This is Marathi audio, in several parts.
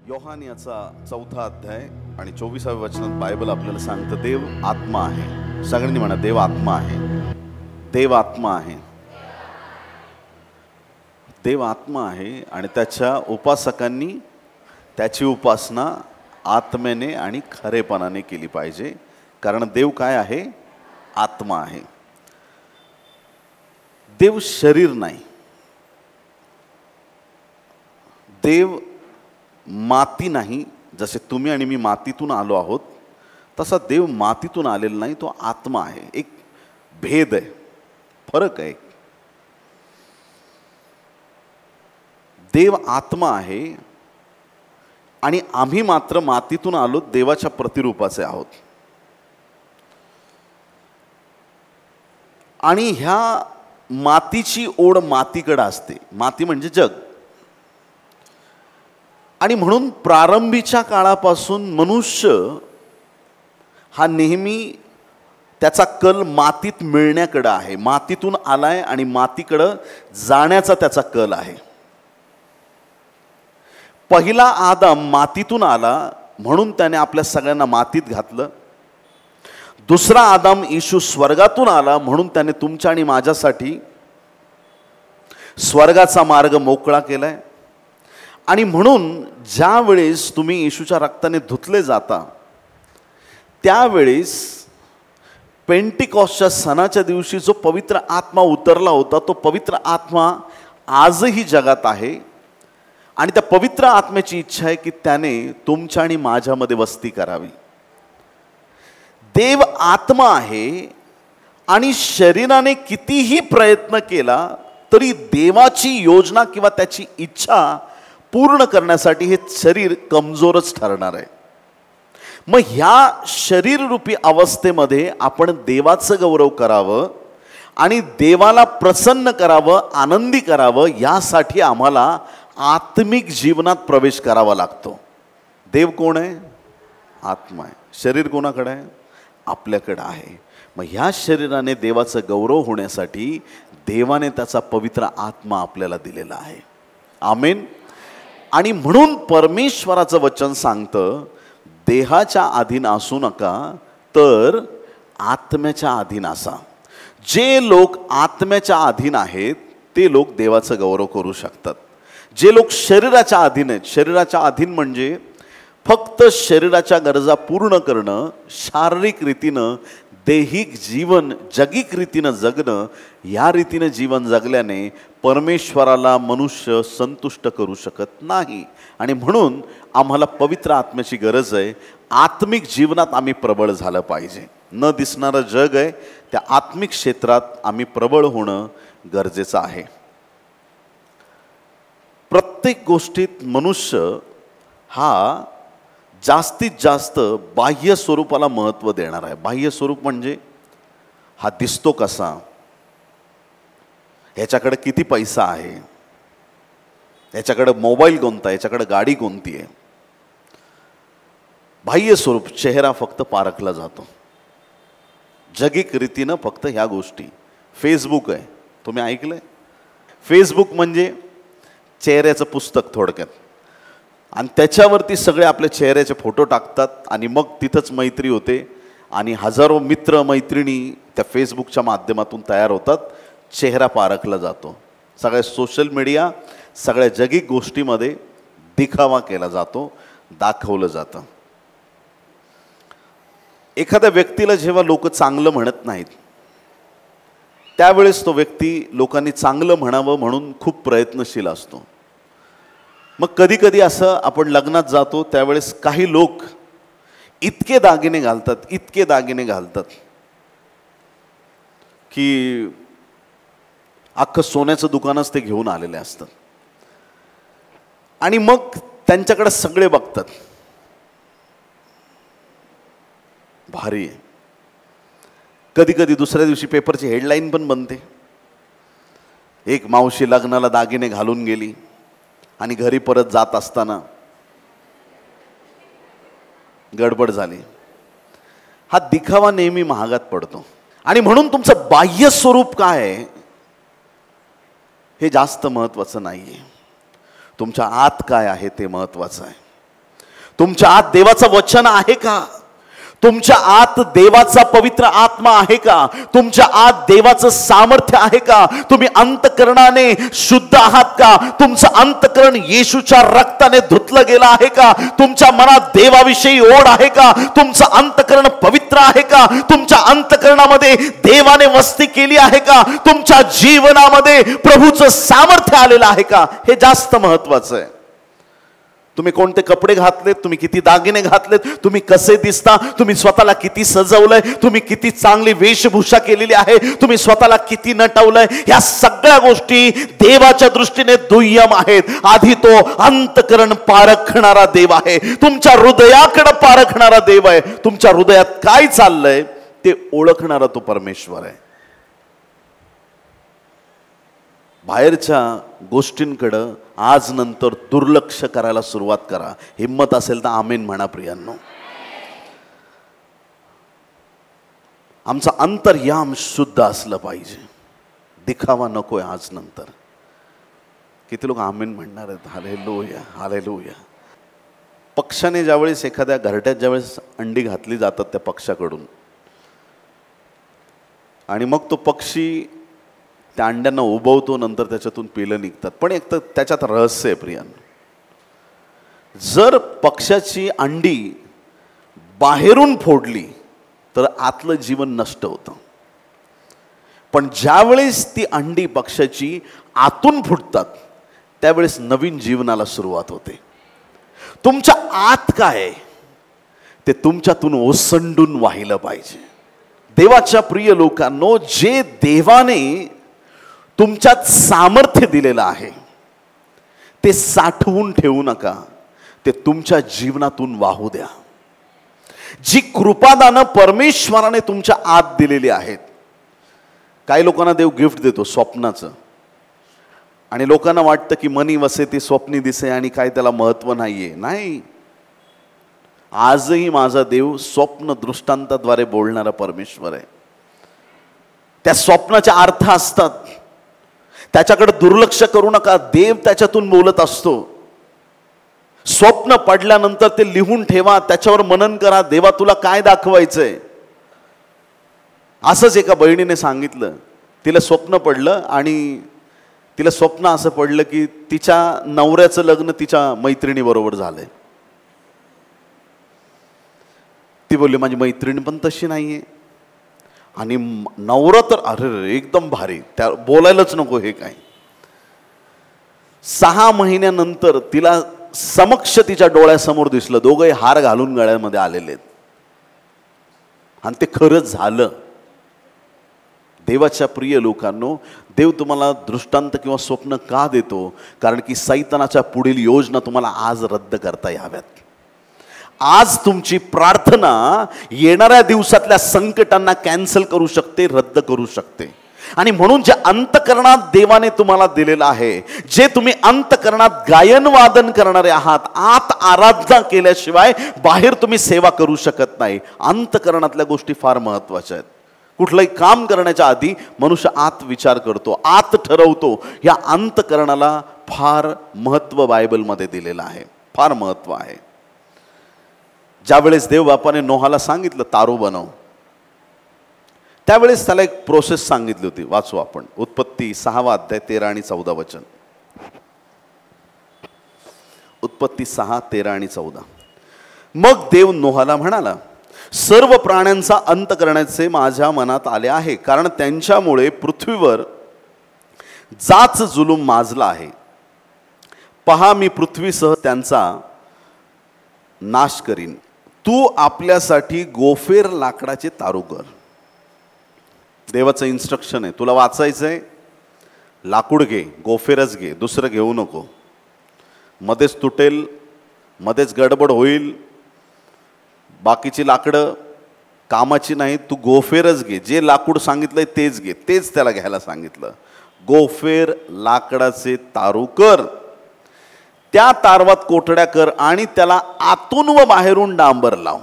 योहान याचा 4था अध्याय आणि 24व्या वचनात बायबल आपल्याला सांगतं देव आत्मा आहे. सगळ्यांनी म्हणा देव आत्मा आहे. देव आत्मा आहे. देव आत्मा आहे आणि त्याच्या उपासकांनी त्याची उपासना आत्म्याने आणि खरेपणाने केली पाहिजे, कारण देव काय आहे? आत्मा आहे. देव शरीर नाही. देव माती नाही. जसे तुम्ही आणि मी मातीतून आलो आहोत तसा देव मातीतून आलेला नाही, तो आत्मा आहे. एक भेद आहे, फरक आहे. देव आत्मा आहे आणि आम्ही मात्र मातीतून आलो, देवाच्या प्रतिरूपाचे आहोत. आणि ह्या मातीची ओढ मातीकडे असते. माती म्हणजे जग. आणि म्हणून प्रारंभीच्या काळापासून मनुष्य हा नेहमी त्याचा कल मातीत मिळण्याकडे आहे. मातीतून आलाय आणि मातीकडे जाण्याचा त्याचा कल आहे. पहिला आदम मातीतून आला म्हणून त्याने आपल्या सगळ्यांना मातीत घातलं. दुसरा आदम येशू स्वर्गातून आला म्हणून त्याने तुमच्या आणि माझ्यासाठी स्वर्गाचा मार्ग मोकळा केलाय. आणि म्हणून ज्या वेळेस तुम्ही येशूच्या रक्ताने धुतले जाता त्यावेळेस पेंटिकॉस्टच्या सणाच्या दिवशी जो पवित्र आत्मा उतरला होता, तो पवित्र आत्मा आजही जगात आहे. आणि त्या पवित्र आत्म्याची इच्छा आहे की त्याने तुमच्या आणि माझ्यामध्ये वस्ती करावी. देव आत्मा आहे आणि शरीराने कितीही प्रयत्न केला तरी देवाची योजना किंवा त्याची इच्छा पूर्ण करण्यासाठी हे शरीर कमजोरच ठरणार आहे. मग ह्या शरीररूपी अवस्थेमध्ये आपण देवाचं गौरव करावं आणि देवाला प्रसन्न करावं, आनंदी करावं, यासाठी आम्हाला आत्मिक जीवनात प्रवेश करावा लागतो. देव कोण आहे? आत्मा आहे. शरीर कोणाकडे आहे? आपल्याकडे आहे. मग ह्या शरीराने देवाचं गौरव होण्यासाठी देवाने त्याचा पवित्र आत्मा आपल्याला दिलेला आहे. आमेन. आणि म्हणून परमेश्वराचं वचन सांगतं देहाच्या अधीन असू नका तर आत्म्याच्या अधीन असा. जे लोक आत्म्याच्या अधीन आहेत ते लोक देवाचं गौरव करू शकतात. जे लोक शरीराच्या अधीन आहेत, शरीराच्या अधीन म्हणजे फक्त शरीराच्या गरजा पूर्ण करणं, शारीरिक रीतीनं दैहिक जीवन जगिक रीतीनं जगणं, या रीतीनं जीवन जगल्याने परमेश्वराला मनुष्य संतुष्ट करू शकत नाही. आणि म्हणून आम्हाला पवित्र आत्म्याची गरज आहे. आत्मिक जीवनात आम्ही प्रबळ झालं पाहिजे. न दिसणारं जग आहे, त्या आत्मिक क्षेत्रात आम्ही प्रबळ होणं गरजेचं आहे. प्रत्येक गोष्टीत मनुष्य हा जास्तीत जास्त बाह्य स्वरूपाला महत्त्व देणार आहे. बाह्य स्वरूप म्हणजे हा दिसतो कसा, ह्याच्याकडे किती पैसा आहे, ह्याच्याकडे मोबाईल कोणता, ह्याच्याकडे गाडी कोणती आहे. बाह्य स्वरूप चेहरा फक्त पारखला जातो. जगिक रीतीनं फक्त ह्या गोष्टी. फेसबुक आहे, तुम्ही ऐकलंय? फेसबुक म्हणजे चेहऱ्याचं पुस्तक थोडक्यात. आणि त्याच्यावरती सगळे आपल्या चेहऱ्याचे फोटो टाकतात आणि मग तिथंच मैत्री होते आणि हजारो मित्र मैत्रिणी त्या फेसबुकच्या माध्यमातून तयार होतात. चेहरा पारखला जातो. सगळ्या सोशल मीडिया, सगळ्या जगिक गोष्टीमध्ये दिखावा केला जातो, दाखवलं जातं. एखाद्या व्यक्तीला जेव्हा लोक चांगलं म्हणत नाहीत त्यावेळेस तो व्यक्ती लोकांनी चांगलं म्हणावं म्हणून खूप प्रयत्नशील असतो. मग कधी कधी असं आपण लग्नात जातो त्यावेळेस काही लोक इतके दागिने घालतात, इतके दागिने घालतात की अख्खं सोन्याचं दुकानच ते घेऊन आलेले असतात. आणि मग त्यांच्याकडे सगळे बघतात, भारी आहे. कधी कधी दुसऱ्या दिवशी पेपरची हेडलाईन पण बनते, एक मावशी लग्नाला दागिने घालून गेली आणि घरी परत जात असताना गडबड झाली. हा दिखावा नेहमी महागात पडतो. आणि म्हणून तुमचं बाह्य स्वरूप काय आहे हे जास्त महत्त्वाचं नाहीये. तुमच्या आत काय आहे ते महत्त्वाचं आहे. तुमच्या आत देवाचं वचन आहे का? तुमच्या आत देवाचा पवित्र आत्मा आहे का? तुमच्या आत देवाचं सामर्थ्य आहे का? तुम्ही अंतकरणाने शुद्ध आहात का? तुमचं अंतकरण येशूच्या रक्ताने धुतलं गेलं आहे का? तुमच्या मनात देवाविषयी ओढ आहे का? तुमचं अंतकरण पवित्र आहे का? तुमच्या अंतकरणामध्ये देवाने वस्ती केली आहे का? तुमच्या जीवनामध्ये प्रभूचं सामर्थ्य आलेलं आहे का? हे जास्त महत्वाचं आहे. तुम्ही कोणते कपडे घातलेत, तुम्ही किती दागिने घातलेत, तुम्ही कसे दिसता, तुम्ही स्वतःला किती सजवलंय, तुम्ही किती चांगली वेशभूषा केलेली आहे, तुम्ही स्वतःला किती नटवलंय, या सगळ्या गोष्टी देवाच्या दृष्टीने दुय्यम आहेत. आधी तो अंतकरण पारखणारा देव आहे, तुमच्या हृदयाकडे पारखणारा देव आहे. तुमच्या हृदयात काय चाललंय ते ओळखणारा तो परमेश्वर आहे. बाहेरच्या गोष्टींकडं आज नंतर दुर्लक्ष करायला सुरुवात करा. हिम्मत असेल तर आमेन म्हणा प्रियांनो. आमचं अंतर्याम शुद्ध असलं पाहिजे, दिखावा नकोय आज नंतर. किती लोक आमेन म्हणणार आहेत? Hallelujah, hallelujah. पक्षाने ज्यावेळेस एखाद्या घरट्यात ज्यावेळेस अंडी घातली जातात त्या पक्षाकडून, आणि मग तो पक्षी त्या अंड्यांना उबवतो, नंतर त्याच्यातून पिलं निघतात. पण एक तर त्याच्यात रहस्य आहे प्रियांनो. जर पक्षाची अंडी बाहेरून फोडली तर आतलं जीवन नष्ट होतं, पण ज्यावेळेस ती अंडी पक्षाची आतून फुटतात त्यावेळेस नवीन जीवनाला सुरुवात होते. तुमच्या आत काय ते तुमच्यातून ओसंडून वाहिलं पाहिजे. देवाच्या प्रिय लोकांनो, जे देवाने तुमच्यात सामर्थ्य दिलेलं आहे ते साठवून ठेवू नका, ते तुमच्या जीवनातून वाहू द्या. जी कृपादानं परमेश्वराने तुमच्या आत दिलेली आहेत. काही लोकांना देव गिफ्ट देतो स्वप्नाचं, आणि लोकांना वाटतं की मनी वसे ती स्वप्नी दिसे आणि काय त्याला महत्व नाहीये. नाही, आजही माझा देव स्वप्न दृष्टांताद्वारे बोलणारा परमेश्वर आहे. त्या स्वप्नाचे अर्थ असतात, त्याच्याकडे दुर्लक्ष करू नका. देव त्याच्यातून बोलत असतो. स्वप्न पडल्यानंतर ते लिहून ठेवा, त्याच्यावर मनन करा. देवा तुला काय दाखवायचंय? असंच एका बहिणीने सांगितलं, तिला स्वप्न पडलं आणि तिला स्वप्न असं पडलं की तिच्या नवऱ्याचं लग्न तिच्या मैत्रिणी बरोबर झालंय. ती बोलली माझी मैत्रीण पण तशी नाहीये, आणि नवरा तर अरे एकदम भारी, त्या बोलायलाच नको. हे काय 6 महिन्यानंतर तिला समक्ष तिच्या डोळ्यासमोर दिसलं, दोघंही हार घालून गळ्यामध्ये आलेले आहेत, आणि ते खरंच झालं. देवाच्या प्रिय लोकांनो, देव तुम्हाला दृष्टांत किंवा स्वप्न का देतो? कारण की सैतानाच्या पुढील योजना तुम्हाला आज रद्द करता याव्यात. आज तुमची प्रार्थना येणाऱ्या दिवसातल्या संकटांना कॅन्सल करू शकते, रद्द करू शकते. आणि म्हणून जे अंतकरणात देवाने तुम्हाला दिलेलं आहे, जे तुम्ही अंतकरणात गायन वादन करणारे आहात, आत आराधना केल्याशिवाय बाहेर तुम्ही सेवा करू शकत नाही. अंतकरणातल्या गोष्टी फार महत्वाच्या आहेत. कुठलंही काम करण्याच्या आधी मनुष्य आत विचार करतो, आत ठरवतो. या अंतकरणाला फार महत्व बायबलमध्ये दिलेलं आहे, फार महत्व आहे. ज्यावेळेस देव बापाने नोहाला सांगितलं तारू बनव, त्यावेळेस त्याला एक प्रोसेस सांगितली होती. वाचू आपण उत्पत्ती 6 अध्याय 13 आणि 14 वचन. उत्पत्ती 6, 13 आणि 14. मग देव नोहाला म्हणाला, सर्व प्राण्यांचा अंत करण्याचे माझ्या मनात आले आहे, कारण त्यांच्यामुळे पृथ्वीवर जाच जुलूम माजला आहे. पहा, मी पृथ्वीसह त्यांचा नाश करीन. तू आपल्यासाठी गोफेर लाकडाचे तारू कर. देवाचं इन्स्ट्रक्शन आहे. तुला वाचायचंय, लाकूड घे, गोफेरच घे, दुसरं घेऊ नको. मध्येच तुटेल, मध्येच गडबड होईल, बाकीची लाकडं कामाची नाही. तू गोफेरच घे, जे लाकूड सांगितलंय तेच घे. तेच त्याला घ्यायला सांगितलं. गोफेर लाकडाचे तारू कर, त्या तारवात कोठड्या कर आणि त्याला आतून व बाहेरून डांबर लाव.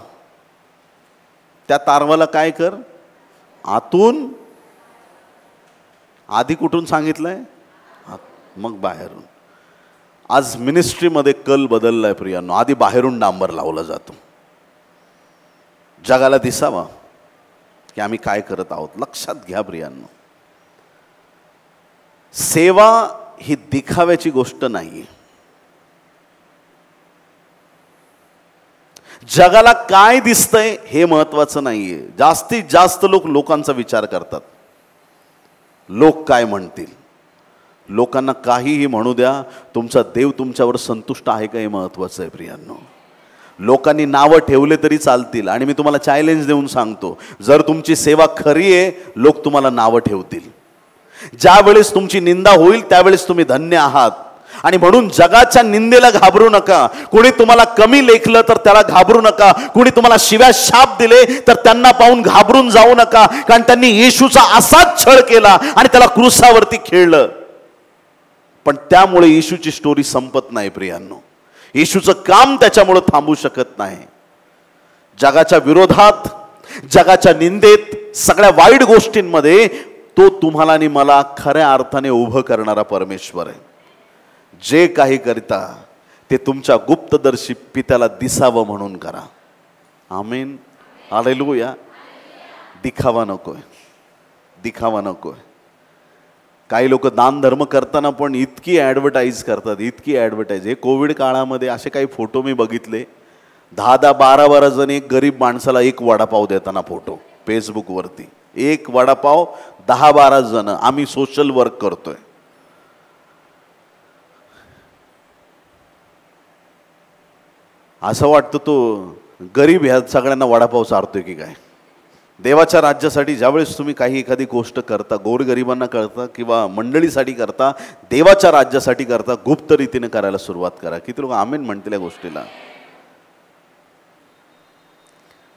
त्या तारवाला काय कर? आतून. आधी कुठून सांगितलंय? मग बाहेरून. आज मिनिस्ट्रीमध्ये कल बदललाय प्रियांनो. आधी बाहेरून डांबर लावला जातो, जगाला दिसावा की आम्ही काय करत आहोत. लक्षात घ्या प्रियांनो, सेवा ही दिखाव्याची गोष्ट नाहीये. जगाला काय दिसतंय हे महत्वाचं नाहीये. जास्तीत जास्त लोक लोकांचा विचार करतात. लोक काय म्हणतील, लोकांना काहीही म्हणू द्या, तुमचा देव तुमच्यावर संतुष्ट आहे का हे महत्वाचं आहे प्रियांनो. लोकांनी नावं ठेवले तरी चालतील, आणि मी तुम्हाला चॅलेंज देऊन सांगतो, जर तुमची सेवा खरी आहे लोक तुम्हाला नावं ठेवतील. ज्या वेळेस तुमची निंदा होईल त्यावेळेस तुम्ही धन्य आहात. आणि म्हणून जगाच्या निंदेला घाबरू नका. कोणी तुम्हाला कमी लेखलं तर त्याला घाबरू नका. कोणी तुम्हाला शिव्या शाप दिले तर त्यांना पाहून घाबरून जाऊ नका, कारण त्यांनी येशूचा असाच छळ केला आणि त्याला क्रूसावरती खेळलं. पण त्यामुळे येशूची स्टोरी संपत नाही प्रियांनो. येशूचं काम त्याच्यामुळे थांबू शकत नाही. जगाच्या विरोधात, जगाच्या निंदेत, सगळ्या वाईट गोष्टींमध्ये तो तुम्हाला आणि मला खऱ्या अर्थाने उभं करणारा परमेश्वर आहे. जे काही करता ते तुमच्या गुप्तदर्शी पित्याला दिसावं म्हणून करा. आमीन, हालेलुया. दिखावा नकोय, दिखावा नकोय. काही लोक दान धर्म करताना पण इतकी ॲडव्हर्टाईज करतात, इतकी ॲडव्हर्टाईज. हे कोविड काळामध्ये असे काही फोटो मी बघितले, 10-10, 12-12 जण एक गरीब माणसाला एक वडापाव देताना फोटो फेसबुकवरती. एक वडापाव 10-12 जण. आम्ही सोशल वर्क करतोय. असं वाटतं तो गरीब ह्या सगळ्यांना वडापाव चारतोय की काय. देवाच्या राज्यासाठी ज्यावेळेस तुम्ही काही एखादी गोष्ट करता, गोरगरिबांना करता किंवा मंडळीसाठी करता, देवाच्या राज्यासाठी करता, गुप्त रीतीने करायला सुरुवात करा. किती लोक आमीन म्हणतील या गोष्टीला.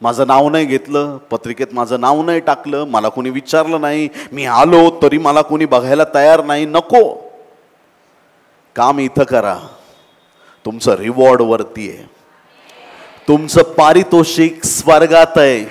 माझं नाव नाही घेतलं, पत्रिकेत माझं नाव नाही टाकलं, मला कोणी विचारलं नाही, मी आलो तरी मला कोणी बघायला तयार नाही. नको, काम इथं करा. तुमचं रिवॉर्ड वरती आहे, तुमचं पारितोषिक स्वर्गात आहे.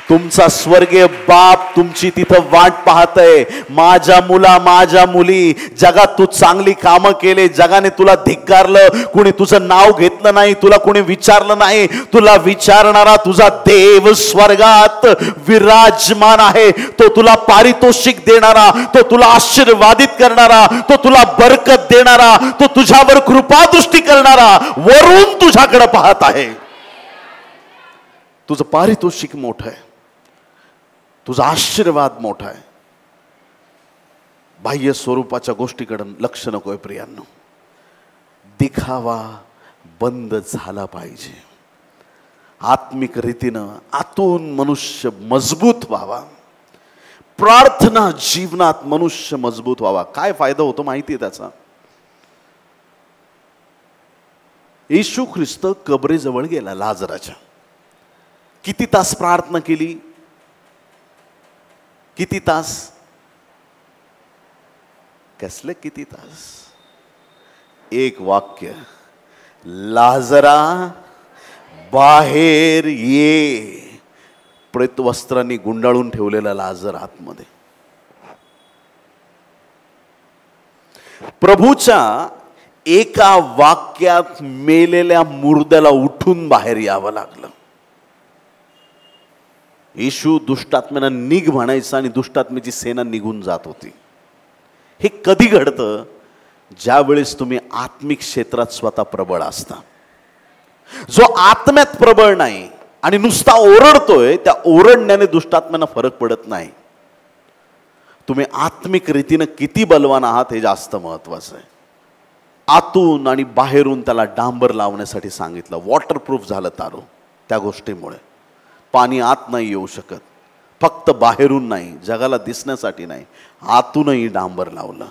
तुमचा स्वर्गीय बाप तुमची तिथं वाट पाहतय. माझ्या मुला, माझ्या मुली, जगात तू चांगली कामं केले, जगाने तुला धिक्कारलं, कुणी तुझं नाव घेतलं नाही, तुला कुणी विचारलं नाही, तुला विचारणारा तुझा देव स्वर्गात विराजमान आहे. तो तुला पारितोषिक देणारा, तो तुला आशीर्वादित करणारा, तो तुला बरकत देणारा, तो तुझ्यावर कृपादृष्टी करणारा वरून तुझ्याकडे पाहत आहे. तुझं पारितोषिक मोठं आहे, तुझा आशीर्वाद मोठा आहे. बाह्य स्वरूपाच्या गोष्टीकडे लक्ष नकोय प्रियांनो. दिखावा बंद झाला पाहिजे. आत्मिक रीतीनं आतून मनुष्य मजबूत व्हावा. प्रार्थना जीवनात मनुष्य मजबूत व्हावा. काय फायदा होतो माहिती आहे त्याचा? येशू ख्रिस्त कबरेजवळ गेला लाजराच्या. किती तास प्रार्थना केली? किती तास? कसले किती तास? एक वाक्य, लाजरा बाहेर ये. प्रेतवस्त्रांनी गुंडाळून ठेवलेला लाजर आतमध्ये. प्रभूच्या एका वाक्यात मेलेल्या मुर्द्याला उठून बाहेर यावं लागलं. येशू दुष्टात्म्यांना निघ म्हणायचा आणि दुष्टात्म्याची सेना निघून जात होती. हे कधी घडतं? ज्या वेळेस तुम्ही आत्मिक क्षेत्रात स्वतः प्रबळ असता. जो आत्म्यात प्रबळ नाही आणि नुसता ओरडतोय, त्या ओरडण्याने दुष्टात्म्यांना फरक पडत नाही. तुम्ही आत्मिक रीतीने किती बलवान आहात हे जास्त महत्वाचं आहे. आतून आणि बाहेरून त्याला डांबर लावण्यासाठी सांगितलं. वॉटरप्रूफ झालं तारो. त्या गोष्टीमुळे पाणी आत नाही येऊ शकत. फक्त बाहेरून नाही, जगाला दिसण्यासाठी नाही, आतूनही डांबर लावलं.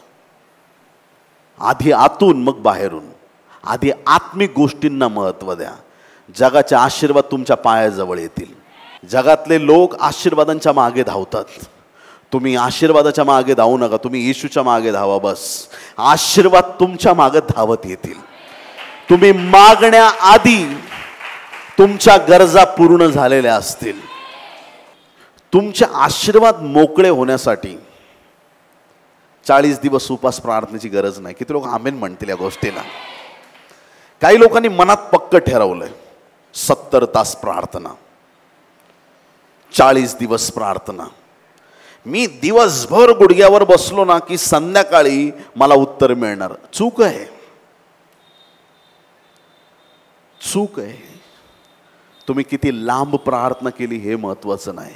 आधी आतून मग बाहेरून. आधी आत्मिक गोष्टींना महत्त्व द्या. जगाचे आशीर्वाद तुमच्या पायाजवळ येतील. जगातले लोक आशीर्वादांच्या मागे धावतात. तुम्ही आशीर्वादाच्या मागे धावू नका, तुम्ही येशूच्या मागे धावा. बस, आशीर्वाद तुमच्या मागे धावत येतील. तुम्ही मागण्याआधी तुमच्या गरजा पूर्ण झालेल्या असतील. तुमचे आशीर्वाद मोकळे होण्यासाठी 40 दिवस उपास प्रार्थनेची गरज नाही. किती लोक आमेन म्हणतील या गोष्टीला? काही लोकांनी मनात पक्क ठरवलंय 70 तास प्रार्थना, 40 दिवस प्रार्थना. मी दिवसभर गुडघ्यावर बसलो ना की संध्याकाळी मला उत्तर मिळणार. चूक आहे, चूक आहे. तुम्ही किती लांब प्रार्थना केली हे महत्वाचं नाही,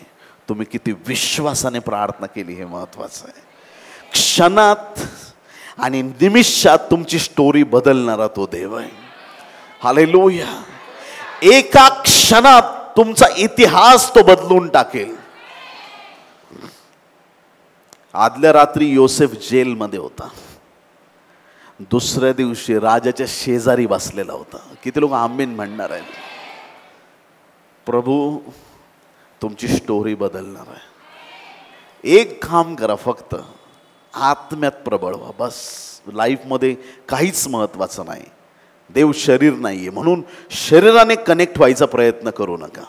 तुम्ही किती विश्वासाने प्रार्थना केली हे महत्वाचं आहे. क्षणात आणि निमिषात तुमची स्टोरी बदलणारा तो देव आहे. हालेलुया. एका क्षणात तुमचा इतिहास तो बदलून टाकेल. आदल्या रात्री योसेफ जेलमध्ये होता, दुसऱ्या दिवशी राजाच्या शेजारी बसलेला होता. किती लोक आमीन म्हणणार आहेत? प्रभू तुमची स्टोरी बदलणार आहे. एक काम करा, फक्त आत्म्यात प्रबळ व्हा. बस. लाईफमध्ये काहीच महत्वाचं नाही. देव शरीर नाहीये म्हणून शरीराने कनेक्ट व्हायचा प्रयत्न करू नका.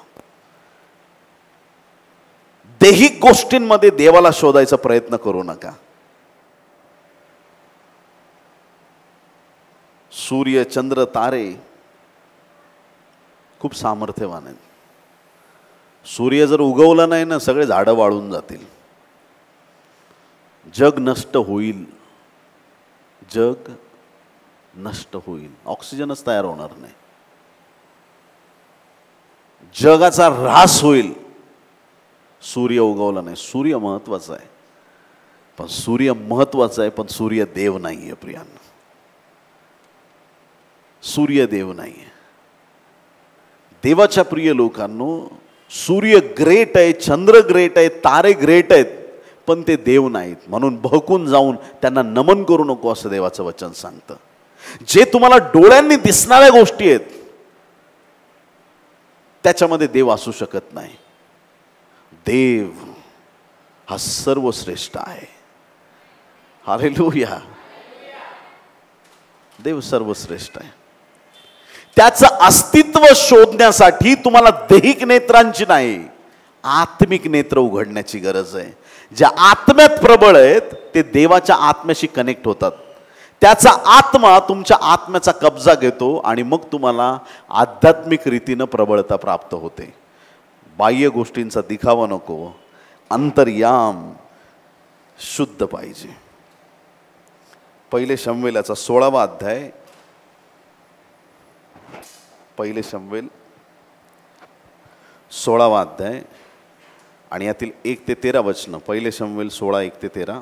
दैहिक गोष्टींमध्ये देवाला शोधायचा प्रयत्न करू नका. सूर्य, चंद्र, तारे खूप सामर्थ्यवान आहेत. सूर्य जर उगवला नाही ना, सगळे झाडं वाळून जातील. जग नष्ट होईल, जग नष्ट होईल. ऑक्सिजनच तयार होणार नाही. जगाचा ऱ्हास होईल सूर्य उगवला नाही. सूर्य महत्वाचा आहे, पण सूर्य महत्वाचा आहे, पण सूर्य देव नाहीये प्रियांनो. सूर्य देव नाहीये. देवाच्या प्रिय लोकांनो, सूर्य ग्रेट आहे, चंद्र ग्रेट आहे, तारे ग्रेट आहेत, पण ते देव नाहीत. म्हणून भडकून जाऊन त्यांना नमन करू नको असं देवाचं वचन सांगतं. जे तुम्हाला डोळ्यांनी दिसणाऱ्या गोष्टी आहेत त्याच्यामध्ये देव असू शकत नाही. देव हा सर्वश्रेष्ठ आहे. हालेलुया. देव सर्वश्रेष्ठ आहे. त्याचं अस्तित्व शोधण्यासाठी तुम्हाला दैहिक नेत्रांची नाही, आत्मिक नेत्र उघडण्याची गरज आहे. ज्या आत्म्यात प्रबळ आहेत ते देवाच्या आत्म्याशी कनेक्ट होतात. त्याचा आत्मा तुमच्या आत्म्याचा कब्जा घेतो आणि मग तुम्हाला आध्यात्मिक रीतीनं प्रबळता प्राप्त होते. बाह्य गोष्टींचा दिखावा नको, अंतर्याम शुद्ध पाहिजे. पहिले शमूएलाचा 16वा अध्याय, पहिले शमूएल 16वा अध्याय आणि यातील 1 ते 13 वचनं. पहिले शमूएल 16, 1 ते 13.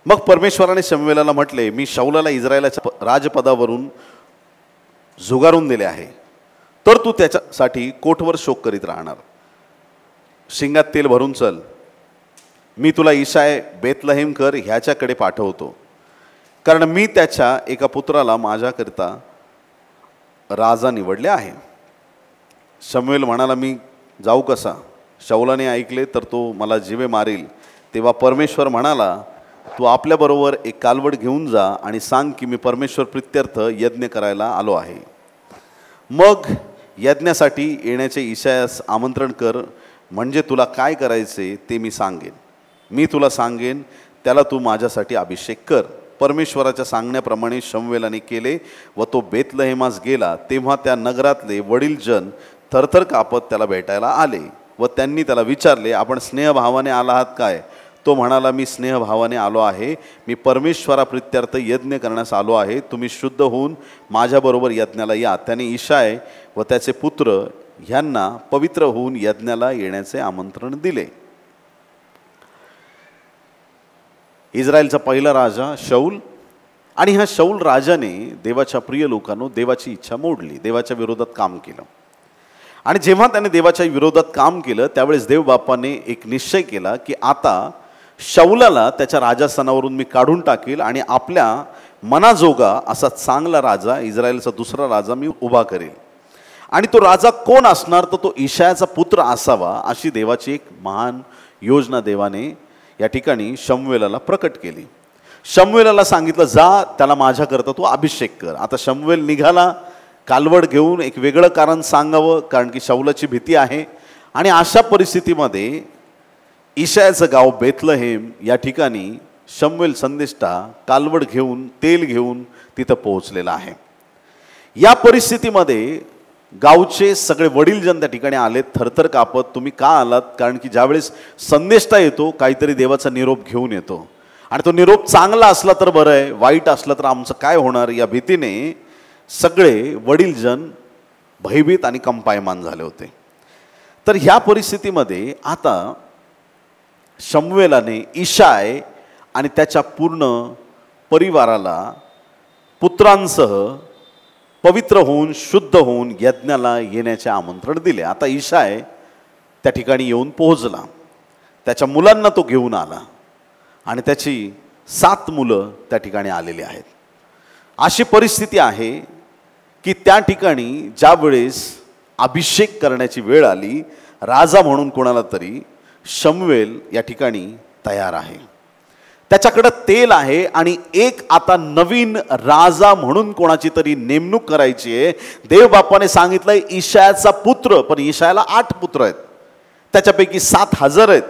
मग परमेश्वराने शमूएलाला म्हटले, मी शाऊलाला इस्रायलाच्या राजपदावरून झुगारून दिले आहे, तर तू त्याच्यासाठी कोठवर शोक करीत राहणार. शिंगात तेल भरून चल, मी तुला इशाय बेथलहेमकर ह्याच्याकडे पाठवतो, कारण मी त्याच्या एका पुत्राला माझ्याकरिता राजा निवडले आहे. शमूएल म्हणाला, मी जाऊ कसा? शाऊलाने ऐकले तर तो मला जीवे मारील. तेव्हा परमेश्वर म्हणाला, तू आपल्याबरोबर एक कालवड घेऊन जा आणि सांग की मी परमेश्वर प्रित्यर्थ यज्ञ करायला आलो आहे. मग यज्ञासाठी येण्याचे इशायास आमंत्रण कर, म्हणजे तुला काय करायचे ते मी सांगेन. मी तुला सांगेन, त्याला तू माझ्यासाठी अभिषेक कर. परमेश्वराच्या सांगण्याप्रमाणे शमूएलाने केले व तो बेथलहेमास गेला. तेव्हा त्या नगरातले वडीलजन थरथर कापत त्याला भेटायला आले व त्यांनी त्याला विचारले, आपण स्नेहभावाने आला आहात काय? तो म्हणाला, मी स्नेहभावाने आलो आहे. मी परमेश्वराप्रित्यर्थ यज्ञ करण्यास आलो आहे. तुम्ही शुद्ध होऊन माझ्याबरोबर यज्ञाला या. त्याने इशाय व त्याचे पुत्र ह्यांना पवित्र होऊन यज्ञाला येण्याचे आमंत्रण दिले. इस्रायलचा पहिला राजा शाऊल, आणि ह्या शाऊल राजाने देवाच्या प्रिय लोकांनो देवाची इच्छा मोडली, देवाच्या विरोधात काम केलं. आणि जेव्हा त्याने देवाच्या विरोधात काम केलं त्यावेळेस देवबापाने एक निश्चय केला की आता शाऊलाला त्याच्या राजास्थानावरून मी काढून टाकेल आणि आपल्या मनाजोगा असा चांगला राजा, इस्रायलचा दुसरा राजा मी उभा करेल. आणि तो राजा कोण असणार? तर तो इशायाचा पुत्र असावा, अशी देवाची एक महान योजना देवाने या ठिकाणी शमूएलाला प्रकट केली. शमूएलाला सांगितलं, जा त्याला माझ्याकरता तू अभिषेक कर. आता शमूएल निघाला कालवड घेऊन. एक वेगळं कारण सांगावं, कारण की शाऊलाची भीती आहे. आणि अशा परिस्थितीमध्ये इशायाचं गाव बेथलहेम या ठिकाणी शमूएल संदेष्टा कालवड घेऊन, तेल घेऊन तिथं पोहोचलेला आहे. या परिस्थितीमध्ये गावचे सगळे वडीलजन त्या ठिकाणी आले, थरथर कापत. तुम्ही का आलात? कारण की ज्यावेळेस संदेष्टा येतो, काहीतरी देवाचा निरोप घेऊन येतो, आणि तो निरोप चांगला असला तर बरं आहे, वाईट असला तर आमचं काय होणार या भीतीने सगळे वडीलजन भयभीत आणि कंपायमान झाले होते. तर ह्या परिस्थितीमध्ये आता शमूएलाने इशाय आणि त्याच्या पूर्ण परिवाराला पुत्रांसह पवित्र होऊन शुद्ध होऊन यज्ञाला येण्याचे आमंत्रण दिले. आता इशाय त्या ठिकाणी येऊन पोहोचला, त्याच्या मुलांना तो घेऊन आला आणि त्याची 7 मुलं त्या ठिकाणी आलेली आहेत. अशी परिस्थिती आहे की त्या ठिकाणी ज्या वेळेस अभिषेक करण्याची वेळ आली, राजा म्हणून कोणाला तरी शमूएल या ठिकाणी तयार आहे, त्याच्याकडे तेल आहे आणि एक आता नवीन राजा म्हणून कोणाची तरी नेमणूक करायची आहे. देव बापाने सांगितलंय इशायाचा पुत्र, पण इशायाला 8 पुत्र आहेत, त्याच्यापैकी 7,000 आहेत.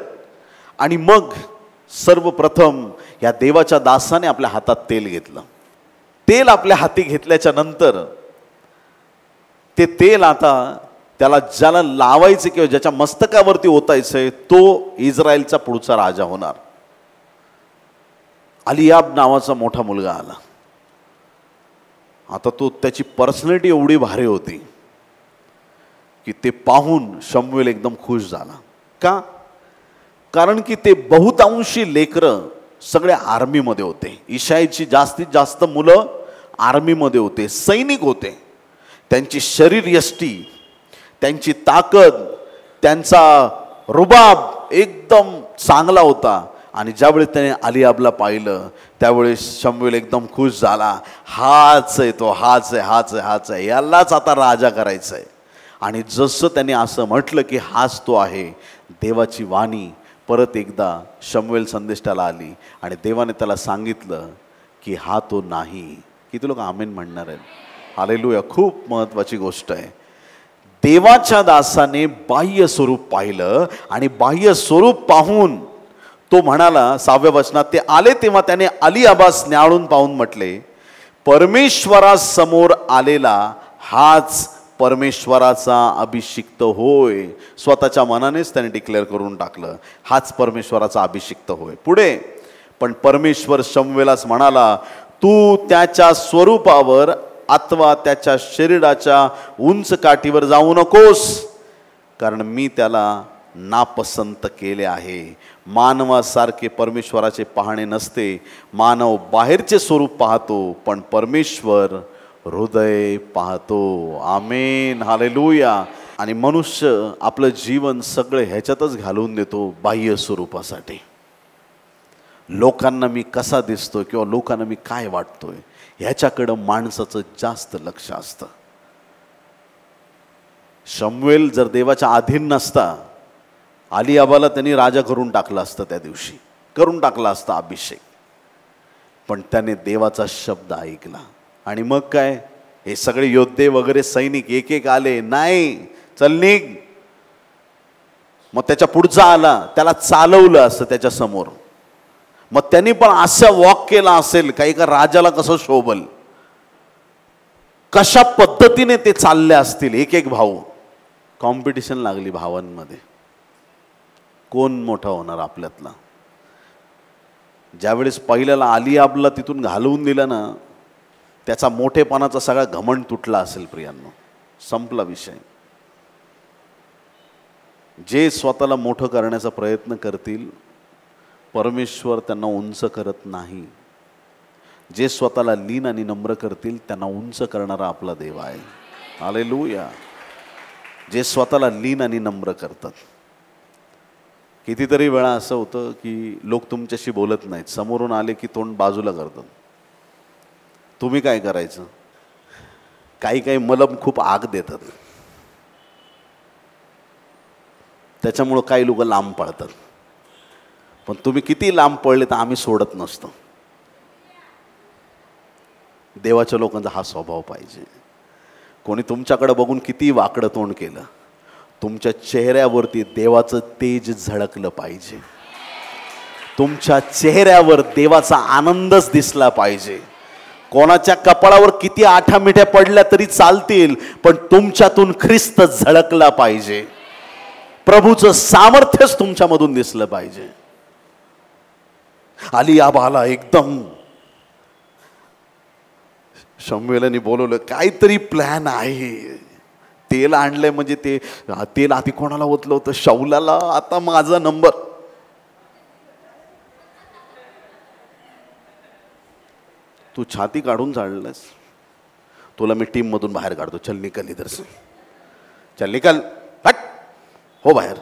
आणि मग सर्वप्रथम या देवाच्या दासाने आपल्या हातात तेल घेतलं. तेल आपल्या हाती घेतल्याच्या नंतर ते तेल आता त्याला ज्याला लावायचे किंवा ज्याच्या मस्तकावरती ओतायचंय तो इस्रायलचा पुढचा राजा होणार. अलियाब नावाचा मोठा मुलगा आला. आता तो त्याची पर्सनॅलिटी एवढी भारी होती की ते पाहून शमूएल एकदम खुश झाला. का? कारण की ते बहुतांशी लेकरं सगळे आर्मीमध्ये होते. इशायची जास्तीत जास्त मुलं आर्मीमध्ये होते, सैनिक होते. त्यांची शरीर यष्टी, त्यांची ताकद, त्यांचा रुबाब एकदम चांगला होता. आणि ज्यावेळेस त्याने अलियाबला पाहिलं त्यावेळेस शमूएल एकदम खुश झाला. हाच आहे तो, हाच आहे, हाच आहे, हाच आहे, यालाच आता राजा करायचं आहे. आणि जसं त्याने असं म्हटलं की हाच तो आहे, देवाची वाणी परत एकदा शमूएल संदेष्टाला आली आणि देवाने त्याला सांगितलं की हा तो नाही. किती लोक आमेन म्हणणार आहेत? हालेलुया. खूप महत्त्वाची गोष्ट आहे. देवाच्या दासाने बाह्य स्वरूप पाहिलं आणि बाह्य स्वरूप पाहून तो म्हणाला 6व्या वचनात, ते आले तेव्हा त्याने अलियाबास न्याहाळून पाहून म्हटले, परमेश्वरासमोर आलेला हाच परमेश्वराचा अभिषिक्त होय. स्वतःच्या मनानेच त्याने डिक्लेअर करून टाकलं, हाच परमेश्वराचा अभिषिक्त होय. पुढे पण परमेश्वर शमूएलास म्हणाला, तू त्याच्या स्वरूपावर अथवा त्याच्या शरीराच्या उंच काठीवर जाऊ नकोस, कारण मी त्याला नापसंत केले आहे. मानवासारखे परमेश्वराचे पाहणे नसते. मानव बाहेरचे स्वरूप पाहतो, पण परमेश्वर हृदय पाहतो. आमेन, हालेलुया. आणि मनुष्य आपलं जीवन सगळे ह्याच्यातच घालून देतो, बाह्य स्वरूपासाठी. लोकांना मी कसा दिसतोय किंवा लोकांना मी काय वाटतोय ह्याच्याकडं माणसाचं जास्त लक्ष असतं. शमूएल जर देवाच्या अधीन नसता, अलियाबाला त्यांनी राजा करून टाकला असतं, त्या दिवशी करून टाकला असता अभिषेक. पण त्याने देवाचा शब्द ऐकला आणि मग काय, हे सगळे योद्धे वगैरे सैनिक एक एक आले, नाही चल निघ. मग त्याच्या पुढचा आला, त्याला चालवलं असतं त्याच्या समोर. मग त्यांनी पण असं वॉक केला असेल, काही का राजाला कसं शोभल, कशा पद्धतीने ते चालले असतील. एक एक भाऊ, कॉम्पिटिशन लागली भावांमध्ये, कोण मोठा होणार आपल्यातला. ज्यावेळेस पहिल्याला अलियाबला तिथून घालवून दिलं ना, त्याचा मोठेपणाचा सगळा घमंड तुटला असेल प्रियांनो, संपला विषय. जे स्वतःला मोठं करण्याचा प्रयत्न करतील, परमेश्वर त्यांना उंच करत नाही. जे स्वतःला लीन आणि नम्र करतील त्यांना उंच करणारा आपला देव आहे. हालेलुया. जे स्वतःला लीन आणि नम्र करतात. कितीतरी वेळा असं होतं की लोक तुमच्याशी बोलत नाहीत, समोरून आले की तोंड बाजूला करतात. तुम्ही काय करायचं? काही काही मलम खूप आग देतात, त्याच्यामुळं काही लोक लांब पळतात. पण तुम्ही किती लांब पडले तर आम्ही सोडत नसतो. देवाच्या लोकांचा हा स्वभाव पाहिजे. कोणी तुमच्याकडे बघून किती वाकडं तोंड केलं, तुमच्या चेहऱ्यावरती देवाचं तेज झळकलं पाहिजे. तुमच्या चेहऱ्यावर देवाचा आनंदच दिसला पाहिजे. कोणाच्या कपाळावर किती आठा मिठ्या पडल्या तरी चालतील, पण तुमच्यातून ख्रिस्त झळकला पाहिजे. प्रभूचं सामर्थ्यच तुमच्यामधून दिसलं पाहिजे. आली आबाला एकदम शमूएलाने बोलवलं, काहीतरी प्लॅन आहे. तेल आणलंय म्हणजे ते तेल आधी कोणाला ओतलं होतं? शाऊलाला. आता माझा नंबर. तू छाती काढून चाललास, तुला मी टीम मधून बाहेर काढतो. चल निकल इधर से, चल निकल, हट हो बाहेर.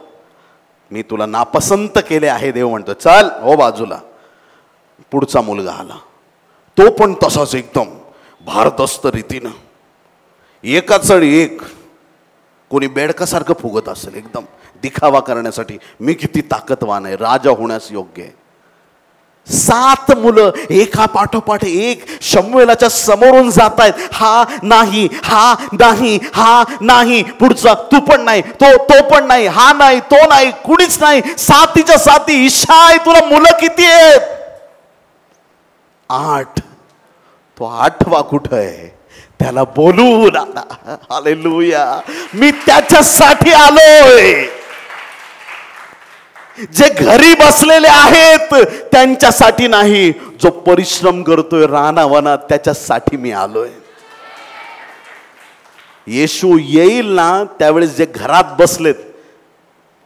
मी तुला नापसंत केले आहे देव म्हणतो. चल हो बाजूला. पुढचा मुलगा आला, तो पण तसाच एकदम भारदस्त रीतीनं, एकाच एक. कोणी बेडकासारखं फुगत असेल एकदम दिखावा करण्यासाठी, मी किती ताकदवान आहे, राजा होण्यास योग्य आहे. 7 मुलं एका पाठोपाठ एक शमूएलाच्या समोरून जात आहेत. हा नाही, हा नाही, हा नाही, पुढचा तू पण नाही, तो पण नाही, हा नाही, तो नाही, कुणीच नाही. 7च्या 7. इशाय तुला मुलं किती आहेत? 8. तो 8वा कुठं आहे? त्याला बोलून आला. हालेलुया. मी त्याच्यासाठी आलोय. जे घरी बसलेले आहेत त्यांच्यासाठी नाही, जो परिश्रम करतोय रानावनात त्याच्यासाठी मी आलोय. येशू येईल ना त्यावेळेस जे घरात बसलेत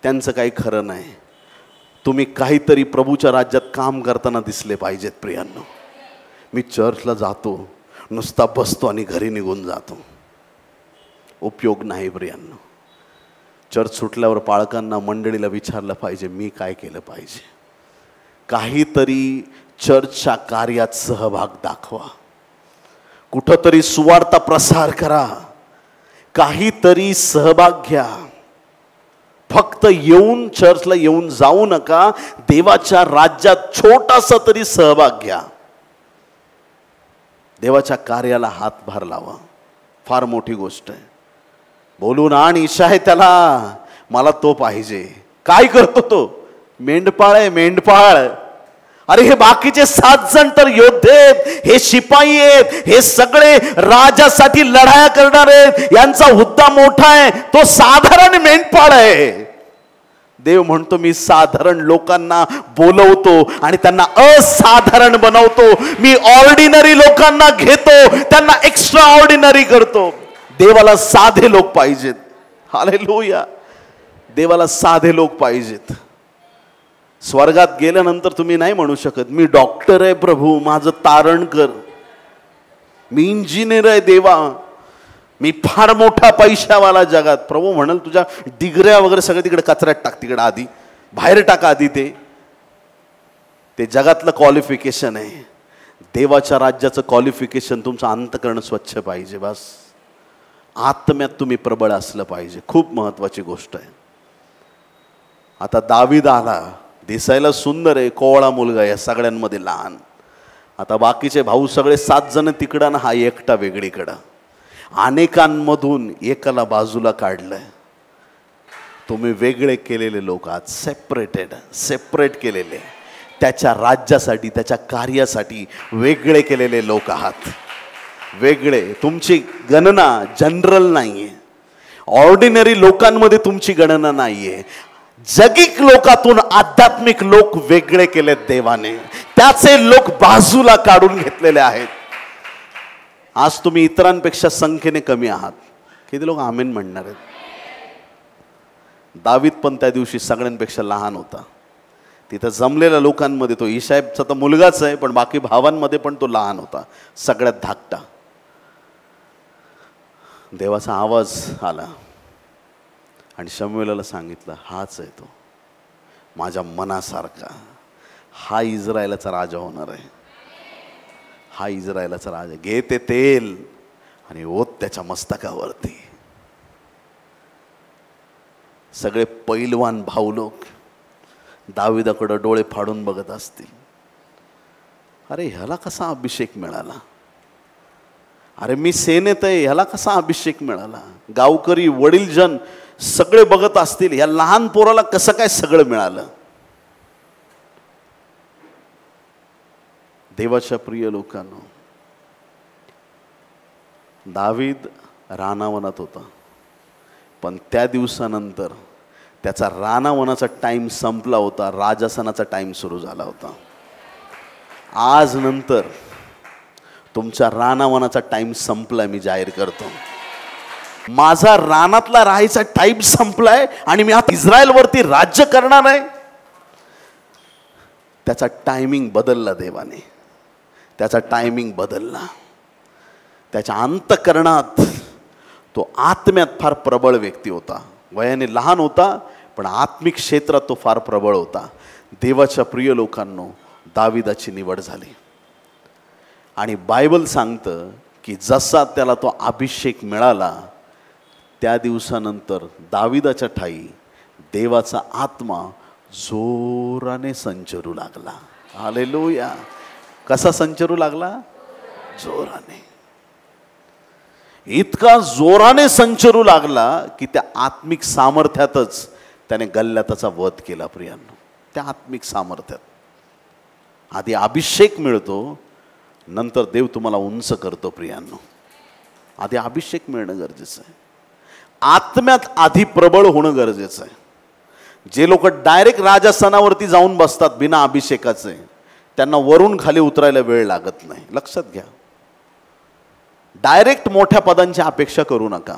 त्यांचं काही खरं नाही. तुम्ही काहीतरी प्रभूच्या राज्यात काम करताना दिसले पाहिजेत प्रियांनो. मी चर्चला जातो, नुसता बसतो आणि घरी निघून जातो, उपयोग नाही प्रियांनो. चर्च सुटल्यावर पालकांना, मंडळीला विचारलं पाहिजे मी काय केलं पाहिजे. काहीतरी चर्चच्या कार्यात सहभाग दाखवा, कुठंतरी सुवार्ता प्रसार करा, काहीतरी सहभाग घ्या. फक्त येऊन चर्चला येऊन जाऊ नका. देवाच्या राज्यात छोटासा तरी सहभाग घ्या. देवाच्या कार्याला हातभार लावा. फार मोठी गोष्ट आहे. बोलून आण ईशाय त्याला, मला तो पाहिजे. काय करतो तो? मेंढपाळ आहे, मेंढपाळ. अरे हे बाकीचे 7 जण तर योद्धे आहेत, हे शिपाई आहेत, हे सगळे राजासाठी लढाया करणार आहेत, यांचा हुद्दा मोठा आहे. तो साधारण मेंढपाळ आहे. देव म्हणतो मी साधारण लोकांना बोलवतो आणि त्यांना असाधारण बनवतो. मी ऑर्डिनरी लोकांना घेतो, त्यांना एक्स्ट्रा ऑर्डिनरी करतो. देवाला साधे लोक पाहिजेत. हालेलुया. देवाला साधे लोक पाहिजेत. स्वर्गात गेल्यानंतर तुम्ही नाही म्हणू शकत मी डॉक्टर आहे प्रभू माझं तारण कर, मी इंजिनियर आहे देवा, मी फार मोठा पैशावाला जगात. प्रभू म्हणाल तुझ्या डिग्र्या वगैरे सगळं तिकडे कचऱ्यात टाक, तिकडे आधी बाहेर टाका आधी. ते जगातलं क्वालिफिकेशन आहे. देवाच्या राज्याचं क्वालिफिकेशन तुमचं अंतकरण स्वच्छ पाहिजे. बस आत्म्यात तुम्ही प्रबळ असलं पाहिजे. खूप महत्वाची गोष्ट आहे. आता दावीद आला, दिसायला सुंदर आहे, कोवळा मुलगा आहे, सगळ्यांमध्ये लहान. आता बाकीचे भाऊ सगळे 7 जण तिकडं ना हा एकटा वेगळीकडं. अनेकांमधून एकाला बाजूला काढलंय. तुम्ही वेगळे केलेले लोक आहात, सेपरेट केलेले, त्याच्या राज्यासाठी त्याच्या कार्यासाठी वेगळे केलेले लोक आहात. वेगळे. तुमची गणना जनरल नाहीये, ऑर्डिनरी लोकांमध्ये तुमची गणना नाहीये. जगिक लोकातून आध्यात्मिक लोक वेगळे केलेत देवाने, त्याचे लोक बाजूला काढून घेतलेले आहेत. आज तुम्ही इतरांपेक्षा संख्येने कमी आहात. किती लोक आमेन म्हणणार आहेत? दावीद पण त्या दिवशी सगळ्यांपेक्षा लहान होता. तिथं जमलेल्या लोकांमध्ये तो ईशायचा तर मुलगाच आहे, पण बाकी भावांमध्ये पण तो लहान होता, सगळ्यात धाकटा. देवाचा आवाज आला आणि शमूएलाला सांगितलं हाच आहे तो, माझ्या मनासारखा. हा इस्रायलाचा राजा होणार आहे. हा इस्रायलाचा राजा. घे ते तेल आणि ओत त्याच्या मस्तकावरती. सगळे पैलवान भाऊ लोक दाविदाकडे डोळे फाडून बघत असतील. अरे ह्याला कसा अभिषेक मिळाला? अरे मी सेनेत आहे, ह्याला कसा अभिषेक मिळाला? गावकरी वडीलजन सगळे बघत असतील, या लहान पोराला कसं काय सगळं मिळालं? देवाच्या प्रिय लोकांनो, दावीद रानावनात होता, पण त्या दिवसानंतर त्याचा रानावनाचा टाईम संपला होता, राजासनाचा टाईम सुरू झाला होता. आज नंतर तुमच्या रानावनाचा टाईम संपलाय. मी जाहीर करतो, माझा रानातला राहायचा टाईम संपलाय आणि मी आता इस्रायलवरती राज्य करणार आहे. त्याचा टायमिंग बदलला देवाने, त्याचा टायमिंग बदलला. त्याच्या अंतःकरणात तो आत्म्यात फार प्रबळ व्यक्ती होता. वयाने लहान होता, पण आत्मिक क्षेत्रात तो फार प्रबळ होता. देवाच्या प्रिय लोकांनो, दाविदाची निवड झाली. आणि बायबल सांगतं की जसा त्याला तो अभिषेक मिळाला, त्या दिवसानंतर दाविदाच्या ठाई देवाचा आत्मा जोराने संचरू लागला. हालेलुया. कसा संचरू लागला? जोराने. इतका जोराने संचरू लागला की त्या आत्मिक सामर्थ्यातच त्याने गल्ल्याताचा वध केला. प्रियांनो, त्या आत्मिक सामर्थ्यात आधी अभिषेक मिळतो, नंतर देव तुम्हाला उंच करतो. प्रियांनो, आधी अभिषेक मिळणं गरजेचं आहे. आत्म्यात आधी प्रबळ होणं गरजेचं आहे. जे लोक डायरेक्ट राजस्थानावरती जाऊन बसतात बिना अभिषेकाचे, त्यांना वरून खाली उतरायला वेळ लागत नाही. लक्षात घ्या, डायरेक्ट मोठ्या पदांची अपेक्षा करू नका.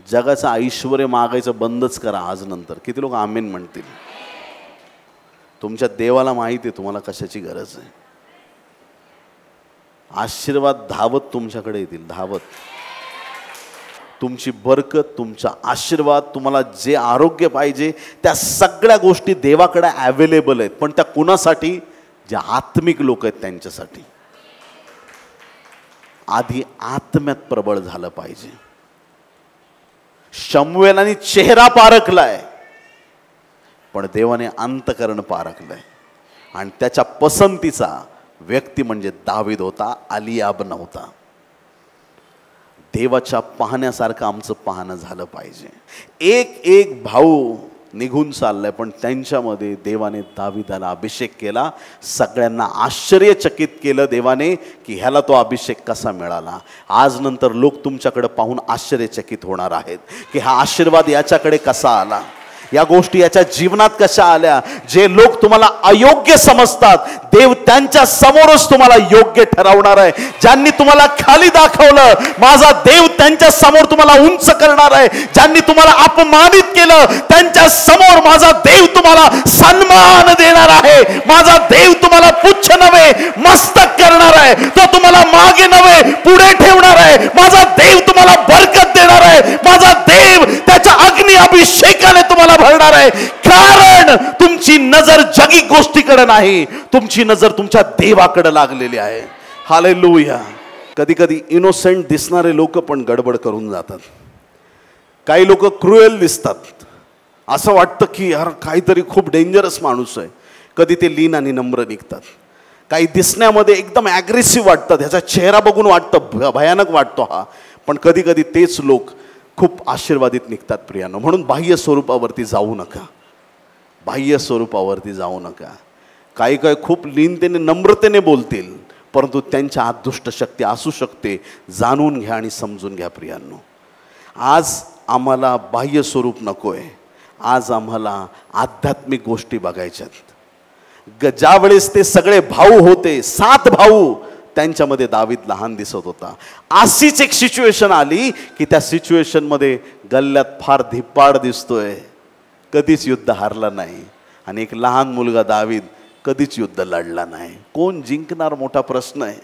जगाचं ऐश्वर्य मागायचं बंदच करा आज नंतर. किती लोक आमेन म्हणतील? तुमच्या देवाला माहिती आहे तुम्हाला कशाची गरज आहे. आशीर्वाद धावत तुमच्याकडे येतील, धावत. तुमची बरकत, तुमचा आशीर्वाद, तुम्हाला जे आरोग्य पाहिजे त्या सगळ्या गोष्टी देवाकडे अवेलेबल आहेत. पण त्या कुणासाठी? जे आत्मिक लोक आहेत त्यांच्यासाठी. आधी आत्म्यात प्रबळ झालं पाहिजे. शमूएलाने चेहरा पारखलाय, पण देवाने अंतकरण पारखलंय. आणि त्याच्या पसंतीचा व्यक्ती म्हणजे दावीद होता, अलियाब नव्हता. देवाच्या पाहण्यासारखं आमचं पाहणं झालं पाहिजे. एक एक भाऊ निघून चाललाय, पण त्यांच्यामध्ये देवाने दाविदाला अभिषेक केला. सगळ्यांना आश्चर्यचकित केलं देवाने की ह्याला तो अभिषेक कसा मिळाला. आज नंतर लोक तुमच्याकडे पाहून आश्चर्यचकित होणार आहेत की हा आशीर्वाद याच्याकडे कसा आला, या गोष्टी याच्या जीवनात कशा आल्या. जे लोक तुम्हाला अयोग्य समजतात, देव त्यांच्या समोरच तुम्हाला योग्य ठरवणार आहे. ज्यांनी तुम्हाला खाली दाखवलं, माझा देव त्यांच्या समोर तुम्हाला उंच करणार आहे. ज्यांनी तुम्हाला अपमानित केलं, त्यांच्या समोर माझा देव तुम्हाला सन्मान देणार आहे. माझा देव तुम्हाला पुच्छ नव्हे मस्तक करणार आहे. तो तुम्हाला मागे नव्हे पुढे ठेवणार आहे. माझा देव तुम्हाला बरकत देणार आहे. माझा देव त्याच्या अग्नी अभिषेकाने तुम्हाला भरणार आहे. कारण तुमची नजर जगी गोष्टीकडे नाही, तुमची नजर तुमच्या देवाकडे लागलेली आहे. हालेलुया. कधी कधी इनोसेंट दिसणारे लोक पण गडबड करून जातात. काही लोक क्रुएल दिसतात, असं वाटतं की यार काहीतरी खूप डेंजरस माणूस आहे. कधी ते लीन आणि नम्र निघतात. काही दिसण्यामध्ये एकदम ॲग्रेसिव्ह वाटतात, ह्याचा चेहरा बघून वाटतं भयानक वाटतो हा. पण कधी कधी तेच लोक खूप आशीर्वादित निघतात. प्रियानो, म्हणून बाह्य स्वरूपावरती जाऊ नका, बाह्य स्वरूपावरती जाऊ नका. काही काही खूप लीनतेने नम्रतेने बोलतील, परंतु त्यांच्या आत दुष्ट शक्ती असू शकते. जाणून घ्या आणि समजून घ्या. प्रियांनो, आज आम्हाला बाह्य स्वरूप नकोय. आज आम्हाला आध्यात्मिक गोष्टी बघायच्यात. ज्या वेळेस ते सगळे भाऊ होते, 7 भाऊ, त्यांच्यामध्ये दावीद लहान दिसत होता. अशीच एक सिच्युएशन आली की त्या सिच्युएशनमध्ये गल्ल्यात फार धिप्पाड दिसतोय, कधीच युद्ध हारला नाही. आणि एक लहान मुलगा दावीद कधीच युद्ध लढला नाही. कोण जिंकणार मोठा प्रश्न आहे.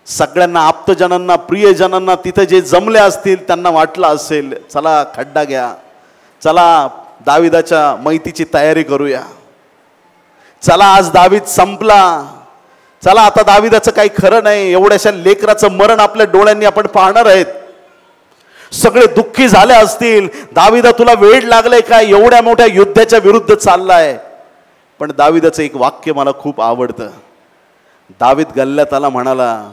सगळ्यांना, आप्तजनांना, प्रियजनांना तिथे जे जमले असतील त्यांना वाटलं असेल चला खड्डा घ्या, चला दाविदाच्या मैतीची तयारी करूया, चला आज दावीद संपला, चला आता दाविदाचं काही खरं नाही, एवढ्याशा लेकराचं मरण आपल्या डोळ्यांनी आपण पाहणार आहेत. सगळे दुःखी झाले असतील, दाविदा तुला वेळ लागलाय काय, एवढ्या मोठ्या युद्धाच्या विरुद्ध चाललाय. पण दाविदाचं एक वाक्य मला खूप आवडतं. दावीद गल्ल्यात आला, म्हणाला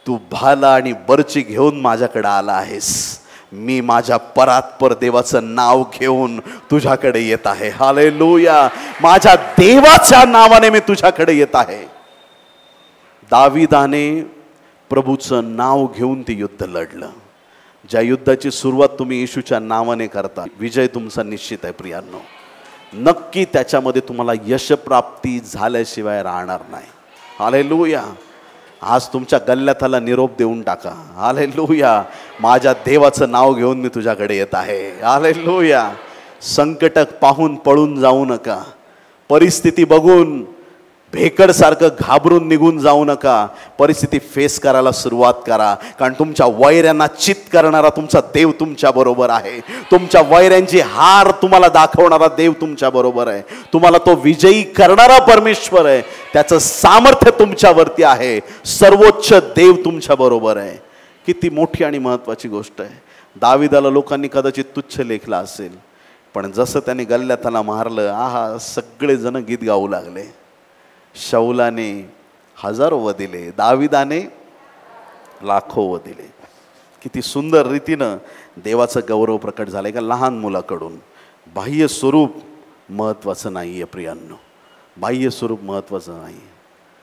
तू भाला आणि बर्ची घेऊन माझ्याकडे आला आहेस, मी माझ्या परात्पर देवाचं नाव घेऊन तुझ्याकडे येत आहे. हालेलुया. माझ्या देवाच्या नावाने मी तुझ्याकडे येत आहे. दाविदाने प्रभूचं नाव घेऊन ते युद्ध लढलं. ज्या युद्धाची सुरुवात तुम्ही येशूच्या नावाने करता, विजय तुमचा निश्चित आहे प्रियांनो. नक्की त्याच्यामध्ये तुम्हाला यशप्राप्ती झाल्याशिवाय राहणार नाही. हालेलुया. आज तुमच्या गल्ल्याताला निरोप देऊन टाका. हालेलुया. माझ्या देवाचं नाव घेऊन मी तुझ्याकडे येत आहे. हालेलुया. संकट पाहून पळून जाऊ नका. परिस्थिती बघून भेकडसारखं घाबरून निघून जाऊ नका. परिस्थिती फेस करायला सुरुवात करा, कारण तुमच्या वैऱ्यांना चित करणारा तुमचा देव तुमच्या बरोबर आहे. तुमच्या वैऱ्यांची हार तुम्हाला दाखवणारा देव तुमच्या बरोबर आहे. तुम्हाला तो विजयी करणारा परमेश्वर आहे. त्याचं सामर्थ्य तुमच्यावरती आहे. सर्वोच्च देव तुमच्या बरोबर आहे. किती मोठी आणि महत्त्वाची गोष्ट आहे. दाविदाला लोकांनी कदाचित तुच्छ लेखला असेल, पण जसं त्याने गल्ल्याताला मारलं, आहा, सगळेजण गीत गाऊ लागले. शौलाने हजारो वधिले, दाविदाने लाखो वधिले. किती सुंदर रीतीनं देवाचं गौरव प्रकट झालंय का लहान मुलाकडून. बाह्य स्वरूप महत्त्वाचं नाही आहे प्रियांनो. बाह्य स्वरूप महत्त्वाचं नाही.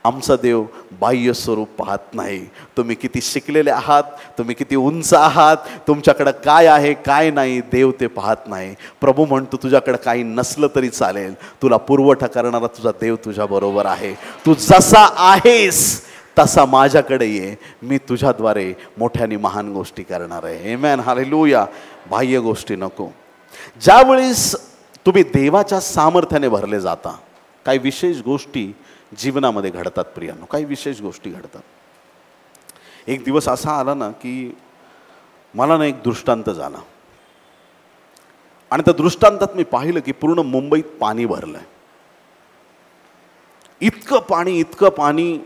आमचा देव बाह्य स्वरूप पाहत नाही. तुम्ही किती शिकलेले आहात, तुम्ही किती उंच आहात, तुमच्याकडं काय आहे काय नाही, देव ते पाहत नाही. प्रभू म्हणतो तुझ्याकडं काही नसलं तरी चालेल, तुला पुरवठा करणारा तुझा देव तुझ्या बरोबर आहे. तू जसा आहेस तसा माझ्याकडे ये, मी तुझ्याद्वारे मोठ्याने महान गोष्टी करणार आहे. आमेन. हालेलुया. बाह्य गोष्टी नको. ज्यावेळेस तुम्ही देवाच्या सामर्थ्याने भरले जाता, काही विशेष गोष्टी जीवनामध्ये घडतात प्रियांनो. काही विशेष गोष्टी घडतात. एक दिवस असा आला ना की मला ना एक दृष्टांत झाला, आणि त्या दृष्टांतात मी पाहिलं की पूर्ण मुंबईत पाणी भरलंय. इतकं पाणी,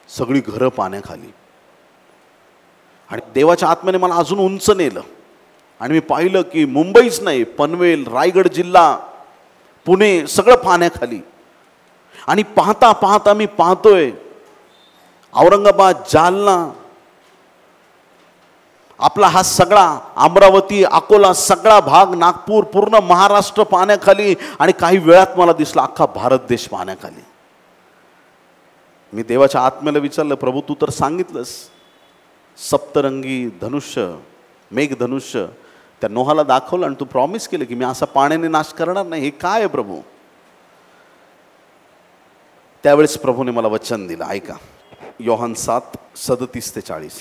सगळी घरं पाण्याखाली. आणि देवाच्या आत्म्याने मला अजून उंच नेलं, आणि मी पाहिलं की मुंबईच नाही, पनवेल, रायगड जिल्हा, पुणे सगळं पाण्याखाली. आणि पाहता पाहता मी पाहतोय औरंगाबाद, जालना, आपला हा सगळा अमरावती, अकोला सगळा भाग, नागपूर, पूर्ण महाराष्ट्र पाण्याखाली. आणि काही वेळात मला दिसला अख्खा भारत देश पाण्याखाली. मी देवाच्या आत्म्याला विचारलं, प्रभू तू तर सांगितलंस सप्तरंगी धनुष्य, मेघधनुष्य त्या नोहाला दाखवलं, आणि तू प्रॉमिस केलं की मी असा पाण्याने नाश करणार नाही. हे काय आहे प्रभू? त्यावेळेस प्रभूने मला वचन दिलं, ऐका. योहान 7:37-40.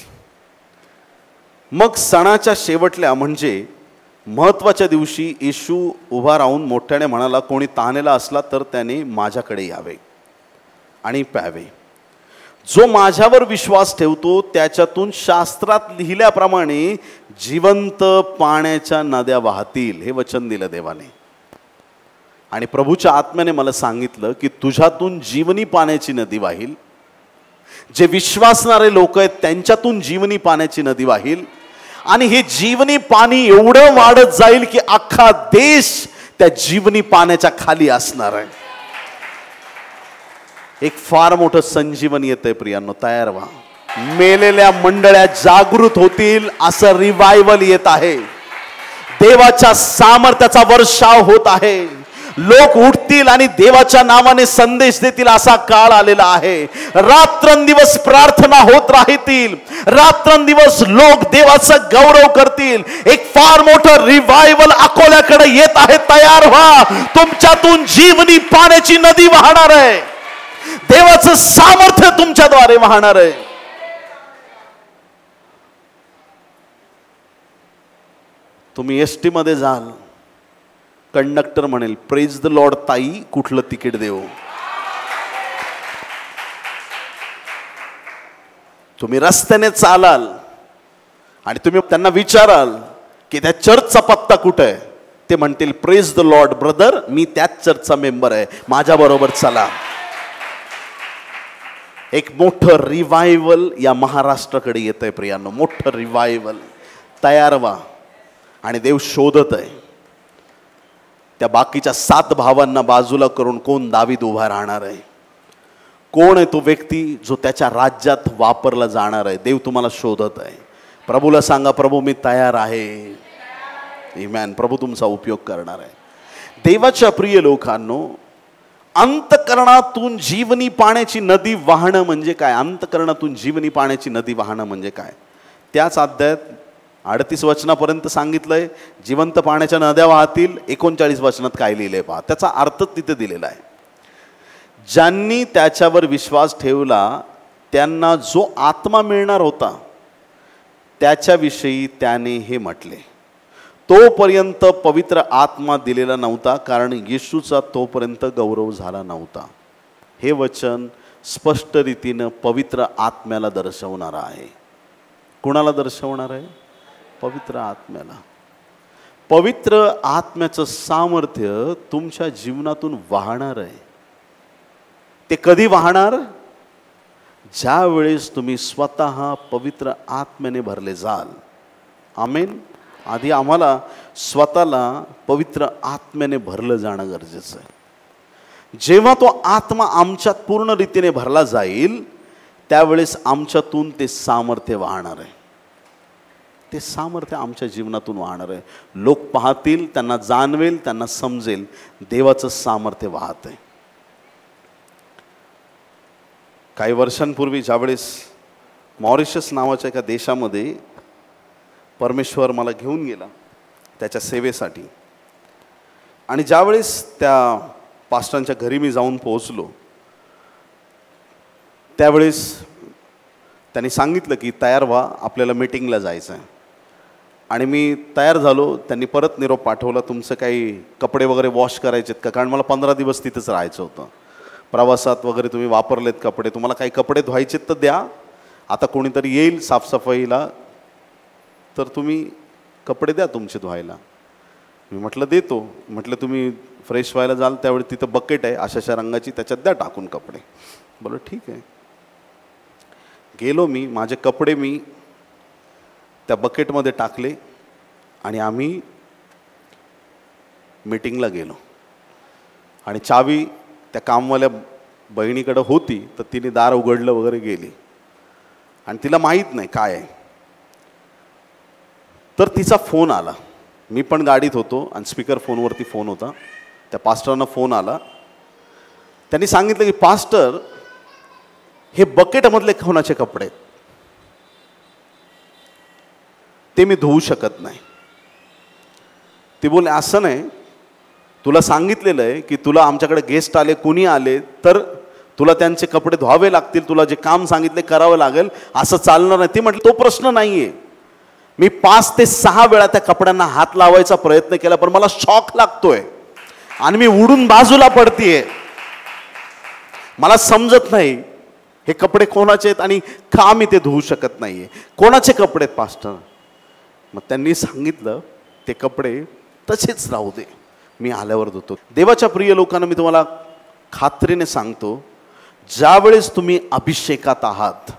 मग सणाच्या शेवटल्या म्हणजे महत्त्वाच्या दिवशी येशू उभा राहून मोठ्याने म्हणाला, कोणी तहानेला असला तर त्याने माझ्याकडे यावे आणि प्यावे. जो माझ्यावर विश्वास ठेवतो त्याच्यातून शास्त्रात लिहिल्याप्रमाणे जिवंत पाण्याच्या नद्या वाहतील. हे वचन दिलं देवाने. आणि प्रभूच्या आत्म्याने मला सांगितलं की तुझ्यातून जीवनी पाण्याची नदी वाहील. जे विश्वासणारे लोक आहेत त्यांच्यातून जीवनी पाण्याची नदी वाहील. आणि हे जीवनी पाणी एवढं वाढत जाईल की अख्खा देश त्या जीवनी पाण्याच्या खाली असणार आहे. एक फार मोठं संजीवन येतंय प्रियांनो, तयार व्हा. मेलेल्या मंडळ्या जागृत होतील, असं रिवायवल येत आहे. देवाच्या सामर्थ्याचा वर्षाव होत आहे. लोक उठतील आणि देवाच्या नावाने संदेश देतील, असा काळ आलेला आहे. रात्रंदिवस प्रार्थना होत राहतील, रात्रंदिवस लोक देवाचा गौरव करतील. एक फार मोठं रिवायवल अकोल्याकडे येत आहे. तयार व्हा. तुमच्यातून जीवनी पाण्याची नदी वाहणार आहे. देवाचं सामर्थ्य तुमच्याद्वारे वाहणार आहे. तुम्ही एसटी मध्ये जाल, कंडक्टर म्हणेल प्रेज द लॉर्ड ताई, कुठलं तिकीट देऊ? तुम्ही रस्त्याने चालाल आणि तुम्ही त्यांना विचाराल की त्या चर्चचा पत्ता कुठे आहे, ते म्हणतील प्रेज द लॉर्ड ब्रदर, मी त्याच चर्चचा मेंबर आहे, माझ्या बरोबर चला. एक मोठं रिवायवल या महाराष्ट्राकडे येत आहे प्रियांनो, मोठं रिवायवल. तयार व्हा. आणि देव शोधत आहे त्या बाकीच्या 7 भावांना बाजूला करून कोण दावीद उभा राहणार आहे. कोण आहे तो व्यक्ती जो त्याच्या राज्यात वापरला जाणार आहे. देव तुम्हाला शोधत आहे. प्रभूला सांगा, प्रभू मी तयार आहे. आमेन. प्रभू तुमचा उपयोग करणार आहे. देवाच्या प्रिय लोकांनो, अंतकरणातून जीवनी पाण्याची नदी वाहणं म्हणजे काय? अंतकरणातून जीवनी पाण्याची नदी वाहणं म्हणजे काय? त्याच अध्यायात 38 वचनापर्यंत सांगितलंय जिवंत पाण्याच्या नद्या वाहतील. 39 वचनात काय लिहिलंय पहा, त्याचा अर्थच तिथे दिलेला आहे. ज्यांनी त्याच्यावर विश्वास ठेवला त्यांना जो आत्मा मिळणार होता त्याच्याविषयी त्याने हे म्हटले, तोपर्यंत पवित्र आत्मा दिलेला नव्हता, कारण येशूचा तोपर्यंत गौरव झाला नव्हता. हे वचन स्पष्ट रीतीनं पवित्र आत्म्याला दर्शवणार आहे. कुणाला दर्शवणार आहे? पवित्र आत्म्याला. पवित्र आत्म्याचं सामर्थ्य तुमच्या जीवनातून वाहणार आहे. ते कधी वाहणार? ज्या वेळेस तुम्ही स्वतः पवित्र आत्म्याने भरले जाल. आमेन. आधी आम्हाला स्वतःला पवित्र आत्म्याने भरलं जाणं गरजेचं आहे. जेव्हा तो आत्मा आमच्यात पूर्ण रीतीने भरला जाईल त्यावेळेस आमच्यातून ते सामर्थ्य वाहणार आहे. ते सामर्थ्य आमच्या जीवनातून वाहणार आहे. लोक पाहतील, त्यांना जाणवेल, त्यांना समजेल देवाचं सामर्थ्य वाहत आहे. काही वर्षांपूर्वी ज्यावेळेस मॉरिशस नावाच्या एका देशामध्ये परमेश्वर मला घेऊन गेला त्याच्या सेवेसाठी, आणि ज्यावेळेस त्या पास्टरांच्या घरी मी जाऊन पोहोचलो त्यावेळेस त्यांनी सांगितलं की तयार व्हा, आपल्याला मीटिंगला जायचं आहे. आणि मी तयार झालो. त्यांनी परत निरोप पाठवला, तुमचं काही कपडे वगैरे वॉश करायचे आहेत का? कारण मला 15 दिवस तिथंच राहायचं होतं. प्रवासात वगैरे तुम्ही वापरलेत कपडे, तुम्हाला काही कपडे धुवायचेत तर द्या. आता कोणीतरी येईल साफसफाईला तर तुम्ही कपडे द्या तुमचे धुवायला. मी म्हटलं देतो. म्हटलं तुम्ही फ्रेश व्हायला जाल त्यावेळी तिथं बकेट आहे अशाशा रंगाची, त्याच्यात द्या टाकून कपडे. बोला ठीक आहे. गेलो मी, माझे कपडे मी त्या बकेटमध्ये टाकले आणि आम्ही मीटिंगला गेलो. आणि चावी त्या कामवाल्या बहिणीकडं होती तर तिने दार उघडलं वगैरे गेली, आणि तिला माहीत नाही काय आहे. तर तिचा फोन आला. मी पण गाडीत होतो आणि स्पीकर फोनवरती फोन होता. त्या पास्टरना फोन आला. त्यांनी सांगितलं की पास्टर, हे बकेटमधले कोणाचे कपडे, ते मी धुवू शकत नाही. ते बोलले असं नाही, तुला सांगितलेलं आहे की तुला आमच्याकडे गेस्ट आले, कुणी आले तर तुला त्यांचे कपडे धुवावे लागतील, तुला जे काम सांगितले करावं लागेल, असं चालणार नाही. ते म्हटलं तो प्रश्न नाहीये. मी 5 ते 6 वेळा त्या कपड्यांना हात लावायचा प्रयत्न केला पण मला शॉक लागतोय आणि मी उडून बाजूला पडतीये. मला समजत नाही हे कपडे कोणाचे आहेत आणि का मी ते धुवू शकत नाहीये. कोणाचे कपडे आहेत पास्टर? मग त्यांनी सांगितलं ते कपडे तसेच राहू दे, मी आल्यावर धुतो. देवाच्या प्रिय लोकांना मी तुम्हाला खात्रीने सांगतो, ज्यावेळेस तुम्ही अभिषेकात आहात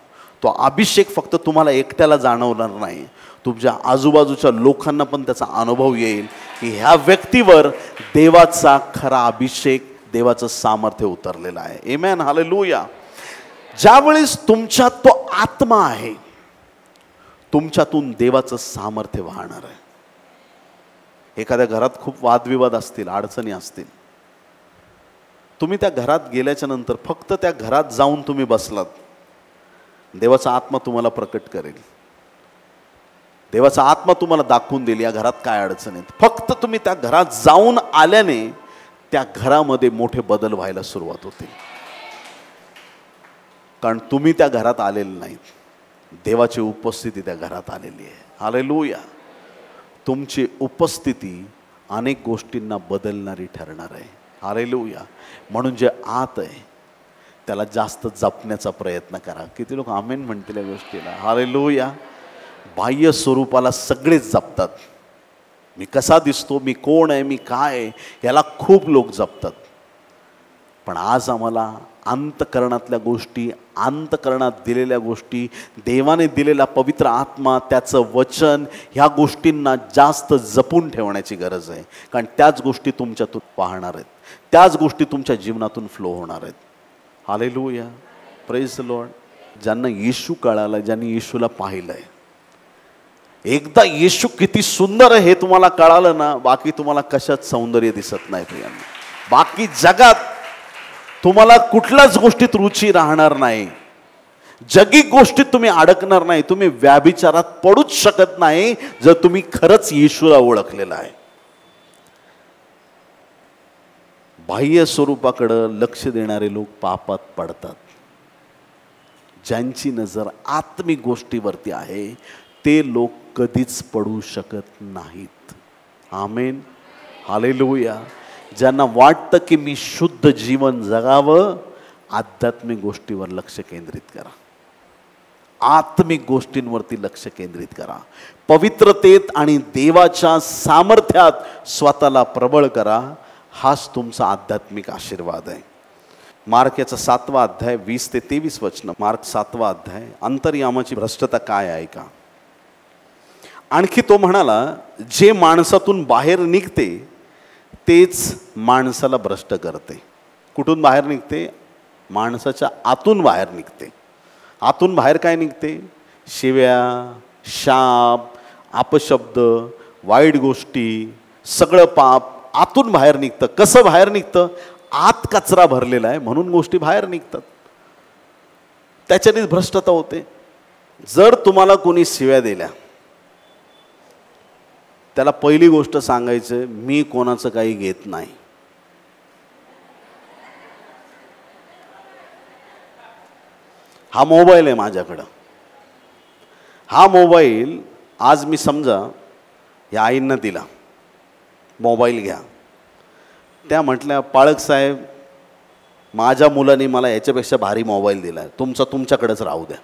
तो अभिषेक फक्त तुम्हाला एकट्याला जाणवणार नाही, तुमच्या आजूबाजूच्या लोकांना पण त्याचा अनुभव येईल की ह्या व्यक्तीवर देवाचा खरा अभिषेक, देवाचं सामर्थ्य उतरलेलं आहे. आमेन, हालेलुया. ज्यावेळेस तुमच्यात तो आत्मा आहे तुमच्यातून देवाचं सामर्थ्य वाहणार आहे. एखाद्या घरात खूप वादविवाद असतील, अडचणी असतील, तुम्ही त्या घरात गेल्याच्या नंतर फक्त त्या घरात जाऊन तुम्ही बसलात, देवाचा आत्मा तुम्हाला प्रकट करेल. देवाचा आत्मा तुम्हाला दाखवून देईल या घरात काय अडचण आहेत. फक्त तुम्ही त्या घरात जाऊन आल्याने त्या घरामध्ये मोठे बदल व्हायला सुरुवात होते. कारण तुम्ही त्या घरात आलेले नाहीत, देवाची उपस्थिती त्या घरात आलेली आहे. हालेलुया. तुमची उपस्थिती अनेक गोष्टींना बदलणारी ठरणार आहे. हालेलुया. म्हणून जे आत आहे त्याला जास्त जपण्याचा प्रयत्न करा. किती लोक आमेन म्हणतील या गोष्टीला? हालेलुया. बाह्य स्वरूपाला सगळेच जपतात. मी कसा दिसतो, मी कोण आहे, मी काय आहे, याला खूप लोक जपतात. पण आज आम्हाला अंतकरणातल्या गोष्टी, अंतकरणात दिलेल्या गोष्टी, देवाने दिलेला पवित्र आत्मा, त्याचं वचन, ह्या गोष्टींना जास्त जपून ठेवण्याची गरज आहे. कारण त्याच गोष्टी तुमच्यातून वाहणार आहेत, त्याच गोष्टी तुमच्या जीवनातून फ्लो होणार आहेत. हालेलुया. Praise the Lord. ज्यांना येशू कळाला, ज्यांनी येशूला पाहिलंय, एकदा येशू किती सुंदर आहे हे तुम्हाला कळालं ना, बाकी तुम्हाला कशात सौंदर्य दिसत नाही प्रियांनो. बाकी जगात तुम्हाला कुठल्याच गोष्टीत रुची राहणार नाही, जगी गोष्टीत तुम्ही अडकणार नाही, तुम्ही व्याभिचारात पडूच शकत नाही जर तुम्ही खरंच येशूला ओळखलेला आहे. बाह्य स्वरूपाकडे लक्ष देणारे लोक पापात पडतात. ज्यांची नजर आत्मिक गोष्टीवरती आहे ते लोक कधीच पडू शकत नाहीत. आमेन, हालेलुया. ज्यांना वाटतं की मी शुद्ध जीवन जगावं, आध्यात्मिक गोष्टीवर लक्ष केंद्रित करा, आत्मिक गोष्टींवरती लक्ष केंद्रित करा, पवित्रतेत आणि देवाच्या सामर्थ्यात स्वतःला प्रबळ करा. हाच तुमचा आध्यात्मिक आशीर्वाद आहे. मार्क याचा 7वा अध्याय 20 ते 23 वचन. मार्क 7वा अध्याय. अंतर्यामाची भ्रष्टता काय आहे का. आणखी तो म्हणाला, जे माणसातून बाहेर निघते तेच माणसाला भ्रष्ट करते. कुठून बाहेर निघते? माणसाच्या आतून बाहेर निघते. आतून बाहेर काय निघते? शिव्या, शाप, अपशब्द, वाईट गोष्टी, सगळं पाप आतून बाहेर निघतं. कसं बाहेर निघतं? आत कचरा भरलेला आहे म्हणून गोष्टी बाहेर निघतात. त्याच्यानेच भ्रष्टता होते. जर तुम्हाला कोणी शिव्या दिल्या, त्याला पहिली गोष्ट सांगायचं, मी कोणाचं काही घेत नाही. हा मोबाईल आहे माझ्याकडं. हा मोबाईल आज मी समजा या आईंना दिला, मोबाईल घ्या. त्या म्हटल्या, पाळक साहेब माझ्या मुलाने मला याच्यापेक्षा भारी मोबाईल दिला आहे, तुमचा तुमच्याकडेच राहू द्या.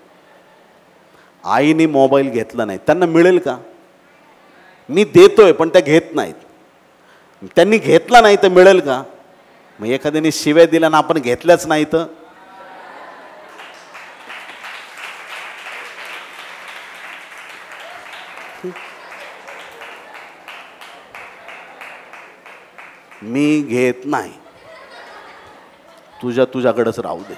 आईने मोबाईल घेतला नाही, त्यांना मिळेल का? मी देतोय पण त्या घेत नाहीत. त्यांनी घेतला नाही तर मिळेल का? मग एखाद्याने शिव्या दिल्या ना आपण घेतल्याच नाही तर मी घेत नाही, तुझ्याकडेच राहू दे.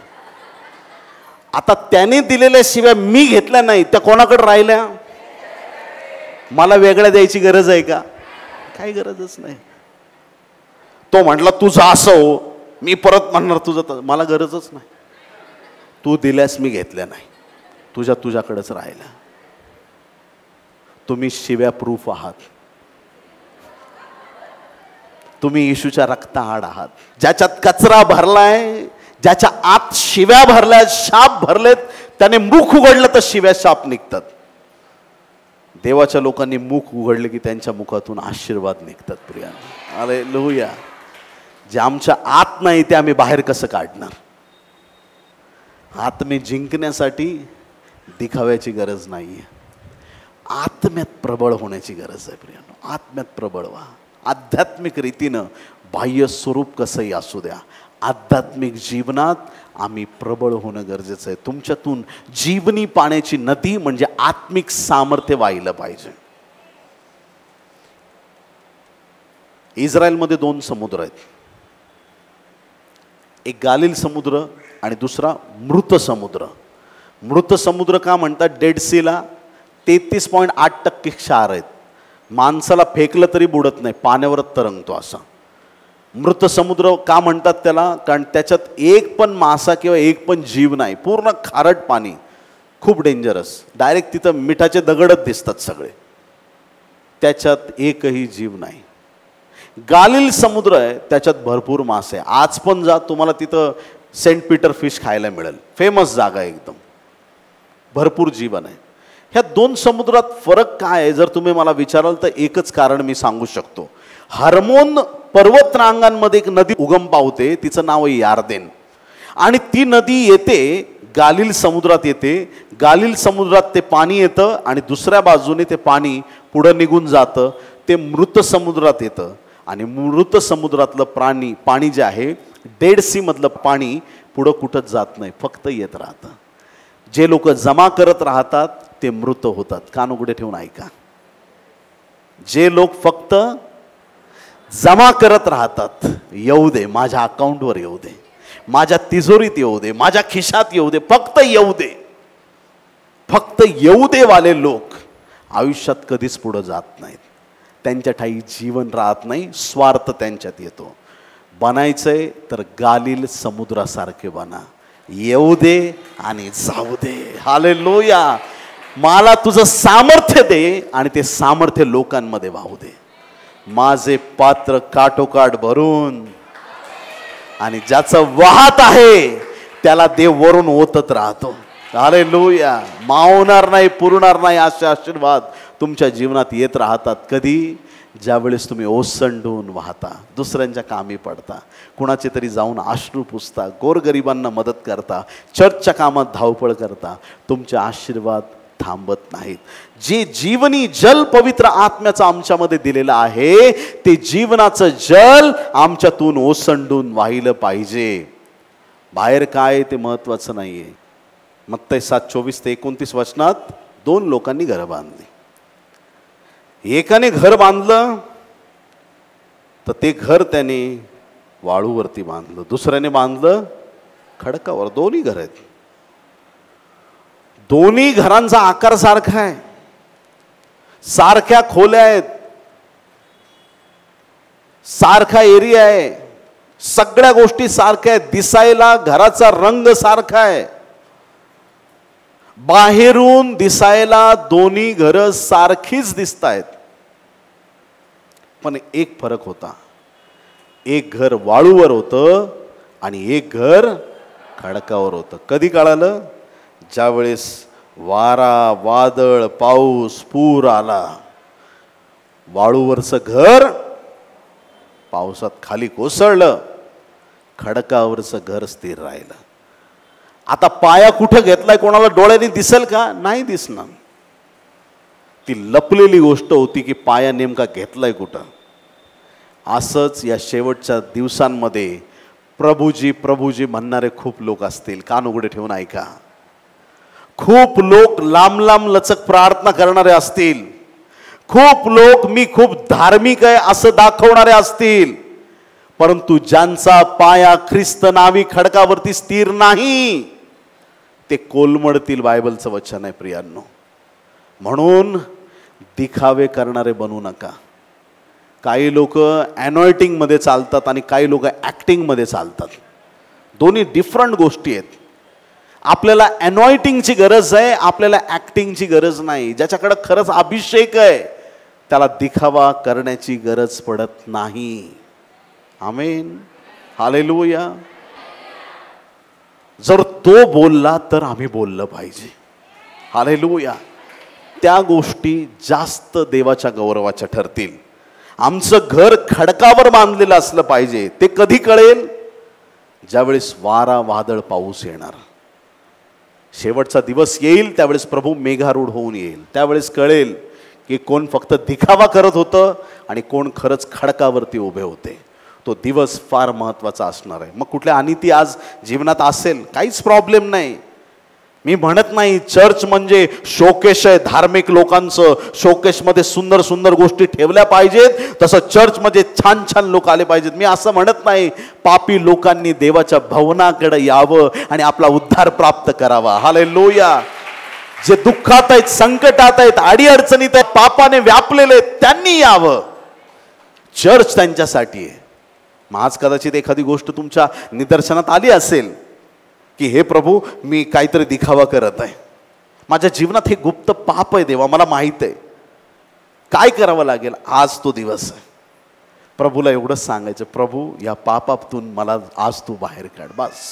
आता त्याने दिलेल्या शिव्या मी घेतल्या नाही, त्या कोणाकडे राहिल्या? मला वेगळ्या द्यायची गरज आहे का? काही गरजच नाही. तो म्हटला तुझं असं हो, मी परत म्हणणार तुझं, मला गरजच नाही. तू दिल्यास मी घेतल्या नाही, तुझ्याकडेच राहिल्या. तुम्ही शिव्या प्रूफ आहात. तुम्ही येशूच्या रक्ताआड आहात. ज्याच्यात कचरा भरलाय, ज्याच्या आत शिव्या भरल्यात, शाप भरलेत, त्याने मुख उघडलं तर शिव्या शाप निघतात. देवाच्या लोकांनी मुख उघडले की त्यांच्या मुखातून आशीर्वाद निघतात. प्रिया, हालेलुया. जे आमच्या आत नाही ते आम्ही बाहेर कसं काढणार? आत्मे जिंकण्यासाठी दिखाव्याची गरज नाहीये, आत्म्यात प्रबळ होण्याची गरज आहे. प्रिया, आत्म्यात प्रबळ व्हा. आध्यात्मिक रीतीनं बाह्य स्वरूप कसंही असू द्या, आध्यात्मिक जीवनात आम्ही प्रबळ होणं गरजेचं आहे. तुमच्यातून जीवनी पाण्याची नदी म्हणजे आत्मिक सामर्थ्य वाहिलं पाहिजे. इस्रायलमध्ये 2 समुद्र आहेत. एक गालिल समुद्र आणि दुसरा मृत समुद्र. मृत समुद्र का म्हणतात? डेड सीला 33.8% क्षार आहेत. माणसाला फेकलं तरी बुडत नाही, पाण्यावरच तरंगतो असा. मृत समुद्र का म्हणतात त्याला? कारण त्याच्यात एक पण मासा किंवा एक पण जीव नाही, पूर्ण खारट पाणी, खूप डेंजरस. डायरेक्ट तिथं मिठाचे दगडच दिसतात सगळे, त्याच्यात एकही जीव नाही. गालिल समुद्र आहे, त्याच्यात भरपूर मासे. आज पण जा तुम्हाला तिथं सेंट पीटर फिश खायला मिळेल, फेमस जागा आहे एकदम, भरपूर जीवन आहे. ह्या 2 समुद्रात फरक काय आहे जर तुम्ही मला विचाराल तर एकच कारण मी सांगू शकतो. हर्मोन पर्वतरांगांमध्ये एक नदी उगम पावते, तिचं नाव आहे यार्देन, आणि ती नदी येते गालिल समुद्रात येते. गालिल समुद्रात ते पाणी येतं आणि दुसऱ्या बाजूने ते पाणी पुढं निघून जातं, ते मृत समुद्रात येतं. आणि मृत समुद्रातलं पाणी जे आहे, डेड सी मधलं पाणी पुढं कुठंच जात नाही, फक्त येत राहतं. जे लोक जमा करत राहतात ते मृत होतात. कान उघडे ठेवून ऐका. जे लोक फक्त जमा करत राहतात, येऊ दे माझ्या अकाउंटवर, येऊ दे माझ्या तिजोरीत, येऊ दे माझ्या खिशात, येऊ दे, फक्त येऊ दे, फक्त येऊ दे वाले लोक आयुष्यात कधीच पुढे जात नाहीत. त्यांच्या ठाई जीवन राहत नाही, स्वार्थ त्यांच्यात येतो. बनायचंय तर गालिल समुद्रासारखे बना. येऊ दे आणि जाऊ दे. हालेलुया. मला तुझं सामर्थ्य दे आणि ते सामर्थ्य लोकांमध्ये वाहू दे. माझे पात्र काठोकाठ भरून, आणि ज्याचं वाहत आहे त्याला देव वरून ओतत राहतो. हालेलुया. मावणार नाही, पुरणार नाही असे आशीर्वाद तुमच्या जीवनात येत राहतात. कधी? ज्यावेळेस तुम्ही ओसंडून वाहता, दुसऱ्यांच्या कामी पडता, कुणाचे तरी जाऊन अश्रू पुसता, गोरगरिबांना मदत करता, चर्चच्या कामात धावपळ करता. तुमचे आशीर्वाद थांबत नाहीत. जे जीवनी जल पवित्र आत्म्याचं आमच्यामध्ये दिलेलं आहे ते जीवनाचं जल आमच्यातून ओसंडून वाहिलं पाहिजे. बाहेर काय ते महत्वाचं नाहीये. मत्ती 7:24-29 वचनात 2 लोकांनी घरं बांधली. एकाने घर बांधलं तर ते घर त्याने वाळूवरती बांधलं, दुसऱ्याने बांधलं खडकावर. दोन्ही घर आहेत. दोन्ही घरांचा आकार सारखा आहे, सारख्या खोल्या आहेत, सारखा एरिया आहे, सगळ्या गोष्टी सारख्या आहेत. दिसायला घराचा रंग सारखा आहे, बाहेरून दिसायला दोन्ही घरं सारखीच दिसतायत. पण एक फरक होता. एक घर वाळूवर होतं आणि एक घर खडकावर होतं. कधी कळालं? ज्यावेळेस वारा, वादळ, पाऊस, पूर आला, वाळूवरचं घर पावसात खाली कोसळलं, खडकावरचं घर स्थिर राहिलं. आता पाया कुठं घेतलाय कोणाला डोळ्याने दिसेल का? नाही दिसणार. ती लपलेली गोष्ट होती की पाया नेमका घेतलाय कुठं. असंच या शेवटच्या दिवसांमध्ये प्रभूजी प्रभूजी म्हणणारे खूप लोक असतील. कान उघडे ठेवून ऐका. खूप लोक लांब लांब लचक प्रार्थना करणारे असतील. खूप लोक मी खूप धार्मिक आहे असं दाखवणारे असतील. परंतु ज्यांचा पाया ख्रिस्त नावी खडकावरती स्थिर नाही ते कोलमडतील. बायबलचं वचन आहे प्रियांनो. म्हणून दिखावे करणारे बनू नका. काही लोक अनॉइंटिंग मध्ये चालतात आणि काही लोक ऍक्टिंग मध्ये चालतात. दोन्ही डिफरंट गोष्टी आहेत. आपल्याला अनॉइंटिंगची गरज आहे, आपल्याला ऍक्टिंगची गरज नाही. ज्याच्याकडे खरंच अभिषेक आहे त्याला दिखावा करण्याची गरज पडत नाही. आमेन. हालेलुया. जर तो बोलला तर आम्ही बोललं पाहिजे. हालेलुया. त्या गोष्टी जास्त देवाच्या गौरवाच्या ठरतील. आमचं घर खडकावर बांधलेलं असलं पाहिजे. ते कधी कळेल? ज्यावेळेस वारा, वादळ, पाऊस येणार. शेवटचा दिवस येईल त्यावेळेस प्रभू मेघारूढ होऊन येईल. त्यावेळेस कळेल की कोण फक्त दिखावा करत होतं आणि कोण खरंच खडकावरती उभे होते. तो दिवस फार महत्त्वाचा असणार आहे. मग कुठल्या अनिती आज जीवनात असेल काहीच प्रॉब्लेम नाही. मी म्हणत नाही चर्च म्हणजे शोकेश आहे धार्मिक लोकांचं, शोकेशमध्ये सुंदर सुंदर गोष्टी ठेवल्या पाहिजेत, तसं चर्चमध्ये छान छान लोक आले पाहिजेत. मी असं म्हणत नाही. पापी लोकांनी देवाच्या भवनाकडे यावं आणि आपला उद्धार प्राप्त करावा. हालेलुया. जे दुःखात आहेत, संकटात आहेत, अडीअडचणीत आहेत, पापाने व्यापलेले त्यांनी यावं. चर्च त्यांच्यासाठी आहे. मग आज कदाचित एखादी गोष्ट तुमच्या निदर्शनात आली असेल की हे प्रभू मी काहीतरी दिखावा करत आहे, माझ्या जीवनात हे गुप्त पाप आहे देवा, मला माहित आहे. काय करावं लागेल? आज तो दिवस आहे. प्रभूला एवढंच सांगायचं, प्रभू या पापातून मला आज तू बाहेर काढ. बस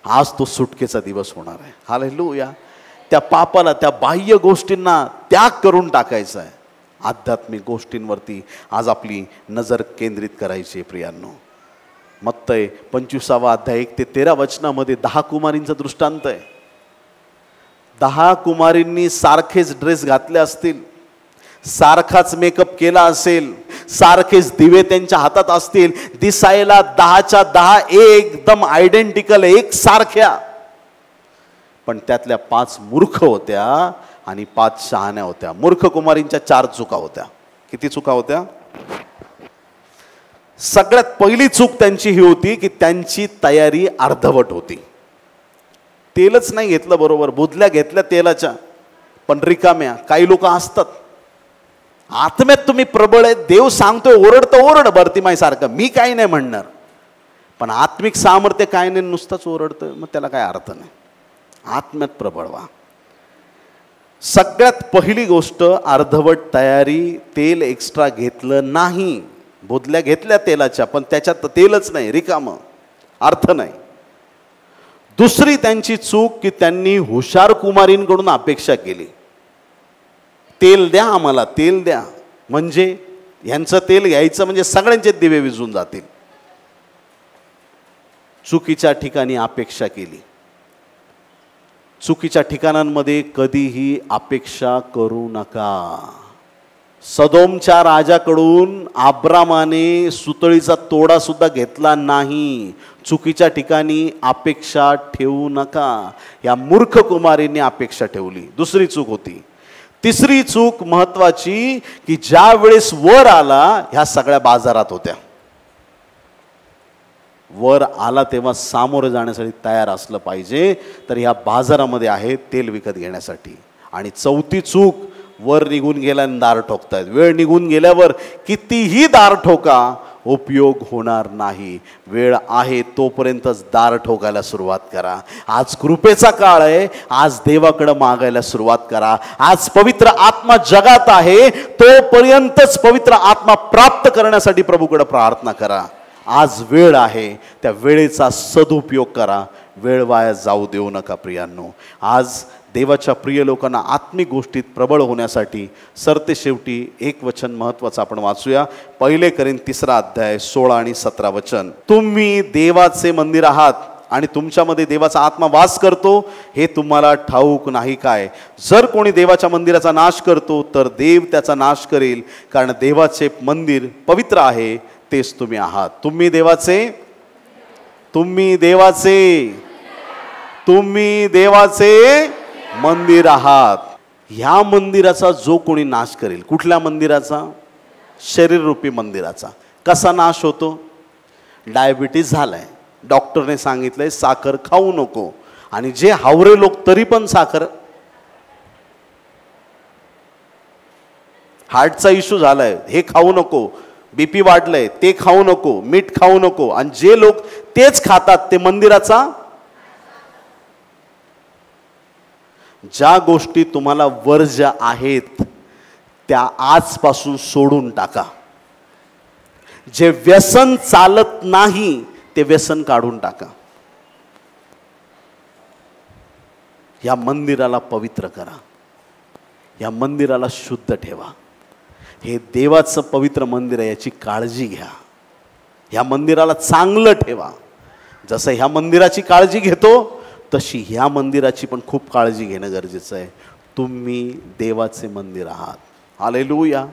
आज तो सुटकेचा दिवस होणार आहे. हालेलुया. त्या पापाला, त्या बाह्य गोष्टींना त्याग करून टाकायचा आहे. आध्यात्मिक गोष्टींवरती आज आपली नजर केंद्रित करायची. प्रियांनो, मत्ती 25 अध्याय 1 ते 13 वचनामध्ये 10 कुमारींचा दृष्टांत आहे. 10 कुमारींनी सारखेच ड्रेस घातले असतील, सारखाच मेकअप केला असेल, सारखेच दिवे त्यांच्या हातात असतील, दिसायला 10च्या 10 एकदम आयडेंटिकल एक सारख्या. पण त्यातल्या 5 मूर्ख होत्या आणि 5 शहाण्या होत्या. मूर्ख कुमारींच्या 4 चुका होत्या. किती चुका होत्या? सगळ्यात पहिली चूक त्यांची ही होती की त्यांची तयारी अर्धवट होती. तेलच नाही घेतलं बरोबर, बुधल्या घेतल्या तेलाच्या पण रिकाम्या. काही लोक असतात आत्म्यात तुम्ही प्रबळ आहे, देव सांगतोय ओरडतं ओरड भरतीमाई सारखं, मी काही नाही म्हणणार. पण आत्मिक सामर्थ्य काय नाही, नुसतंच ओरडतोय, मग त्याला काय अर्थ नाही. आत्म्यात प्रबळ व्हा. सगळ्यात पहिली गोष्ट, अर्धवट तयारी. तेल एक्स्ट्रा घेतलं नाही. बोधल्या घेतल्या तेलाच्या, पण त्याच्यात तेलच नाही, रिकामं, अर्थ नाही. दुसरी त्यांची चूक की त्यांनी हुशार कुमारींकडून अपेक्षा केली. तेल द्या आम्हाला, तेल द्या, म्हणजे ह्यांचं तेल घ्यायचं म्हणजे सगळ्यांचे दिवे विझून जातील. चुकीच्या ठिकाणी अपेक्षा केली. चुकीच्या ठिकाणांमध्ये कधीही अपेक्षा करू नका. सदोमच्या राजाकडून अब्रामाने सुतळीचा तोडा सुद्धा घेतला नाही. चुकीच्या ठिकाणी अपेक्षा ठेवू नका. या मूर्ख कुमारीने अपेक्षा ठेवली, दुसरी चूक होती. तिसरी चूक महत्वाची की ज्या वेळेस वर आला, ह्या सगळ्या बाजारात होत्या. वर आला तेव्हा सामोरे जाण्यासाठी तयार असलं पाहिजे. तर ह्या बाजारामध्ये आहे तेल विकत घेण्यासाठी. आणि चौथी चूक, वर निघून गेल्याने दार ठोकतायत. वेळ निघून गेल्यावर कितीही दार ठोका, उपयोग होणार नाही. वेळ आहे तोपर्यंतच दार ठोकायला सुरुवात करा. आज कृपेचा काळ आहे, आज देवाकडे मागायला सुरुवात करा. आज पवित्र आत्मा जगात आहे, तोपर्यंतच पवित्र आत्मा प्राप्त करण्यासाठी प्रभूकडे प्रार्थना करा. आज वेळ आहे, त्या वेळेचा सदुपयोग करा. वेळ वाया जाऊ देऊ नका प्रियांनो. आज देवाच्या प्रिय लोकांना आत्मिक गोष्टीत प्रबळ होण्यासाठी सरते शेवटी एक वचन महत्त्वाचं आपण वाचूया. 1 कोरिंथी 3 अध्याय 16 आणि 17 वचन. तुम्ही देवाचे मंदिर आहात आणि तुमच्यामध्ये देवाचा आत्मा वास करतो, हे तुम्हाला ठाऊक नाही काय? जर कोणी देवाच्या मंदिराचा नाश करतो, तर देव त्याचा नाश करेल, कारण देवाचे मंदिर पवित्र आहे, तेच तुम्ही आहात. तुम्ही देवाचे मंदिर आहात. ह्या मंदिराचा जो कोणी नाश करेल, कुठल्या मंदिराचा? शरीररूपी मंदिराचा. कसा नाश होतो? डायबिटीज झालाय, डॉक्टरने सांगितलंय साखर खाऊ नको, आणि जे हावरे लोक तरी पण साखर. हार्टचा इश्यू झालाय, हे खाऊ नको, बीपी वाढलंय, ते खाऊ नको, मीठ खाऊ नको, आणि जे लोक तेच खातात ते मंदिराचा. ज्या गोष्टी तुम्हाला वर्ज्य आहेत त्या आजपासून सोडून टाका. जे व्यसन चालत नाही ते व्यसन काढून टाका. या मंदिराला पवित्र करा, या मंदिराला शुद्ध ठेवा. हे देवाचं पवित्र मंदिर आहे, याची काळजी घ्या. ह्या मंदिराला चांगलं ठेवा. जसं ह्या मंदिराची काळजी घेतो, तशी ह्या मंदिराची पण खूप काळजी घेणं गरजेचं आहे. तुम्ही देवाचे मंदिर आहात. हालेलुया.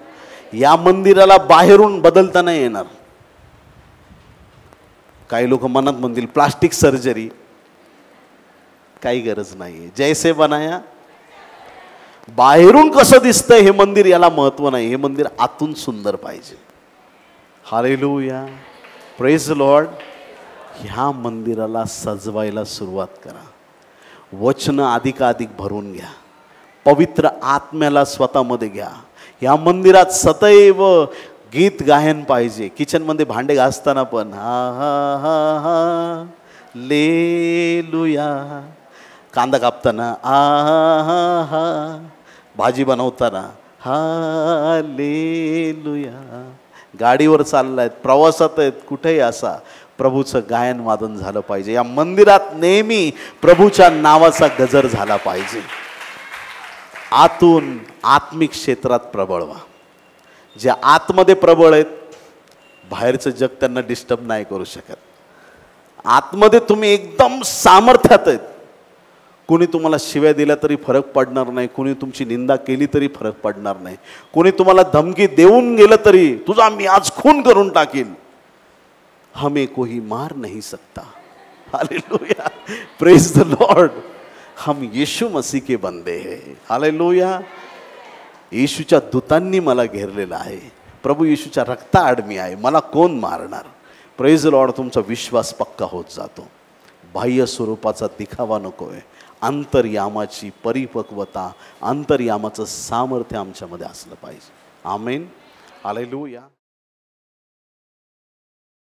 या मंदिराला बाहेरून बदलता नाही येणार. काही लोक मनात म्हणतील प्लास्टिक सर्जरी, काही गरज नाही. जैसे बनाया. बाहेरून कसं दिसतंय हे मंदिर, याला महत्व नाही. हे मंदिर आतून सुंदर पाहिजे. हालेलुया. Praise the Lord. ह्या मंदिराला सजवायला सुरुवात करा. वचन अधिकाधिक भरून घ्या. पवित्र आत्म्याला स्वतःमध्ये घ्या. ह्या मंदिरात सदैव गीत गायन पाहिजे. किचनमध्ये भांडे घासताना पण हा हा हा हा लेलुया. कांदा कापताना आ हा हा. भाजी बनवताना हा लेलुया. गाडीवर चाललायत, प्रवासात आहेत, कुठेही असा प्रभूचं गायन वादन झालं पाहिजे. या मंदिरात नेहमी प्रभूच्या नावाचा गजर झाला पाहिजे. आतून आत्मिक क्षेत्रात प्रबळ व्हा. जे आतमध्ये प्रबळ आहेत, बाहेरचं जग त्यांना डिस्टर्ब नाही करू शकत. आतमध्ये तुम्ही एकदम सामर्थ्यात आहेत. कोणी तुम्हाला शिव्या दिल्या तरी फरक पडणार नाही, कोणी तुमची निंदा केली तरी फरक पडणार नाही, कोणी तुम्हाला धमकी देऊन गेलं तरी तुझा मी आज खून करून टाकीन, हमें कोई मार नहीं सकता. हालेलुया. Praise the Lord. हम यीशु मसीह के बंदे हैं. हालेलुया. येशूच्या दूतांनी मला घेरलेलं आहे. प्रभू येशूच्या रक्ताआड मी आहे, मला कोण मारणार? Praise the Lord. तुमचा विश्वास पक्का होत जातो. बाह्य स्वरूपाचा दिखावा नको आहे. अंतर्यामाची परिपक्वता, अंतर्यामाचं सामर्थ्य आमच्यामध्ये असलं पाहिजे. आमेन. हालेलुया.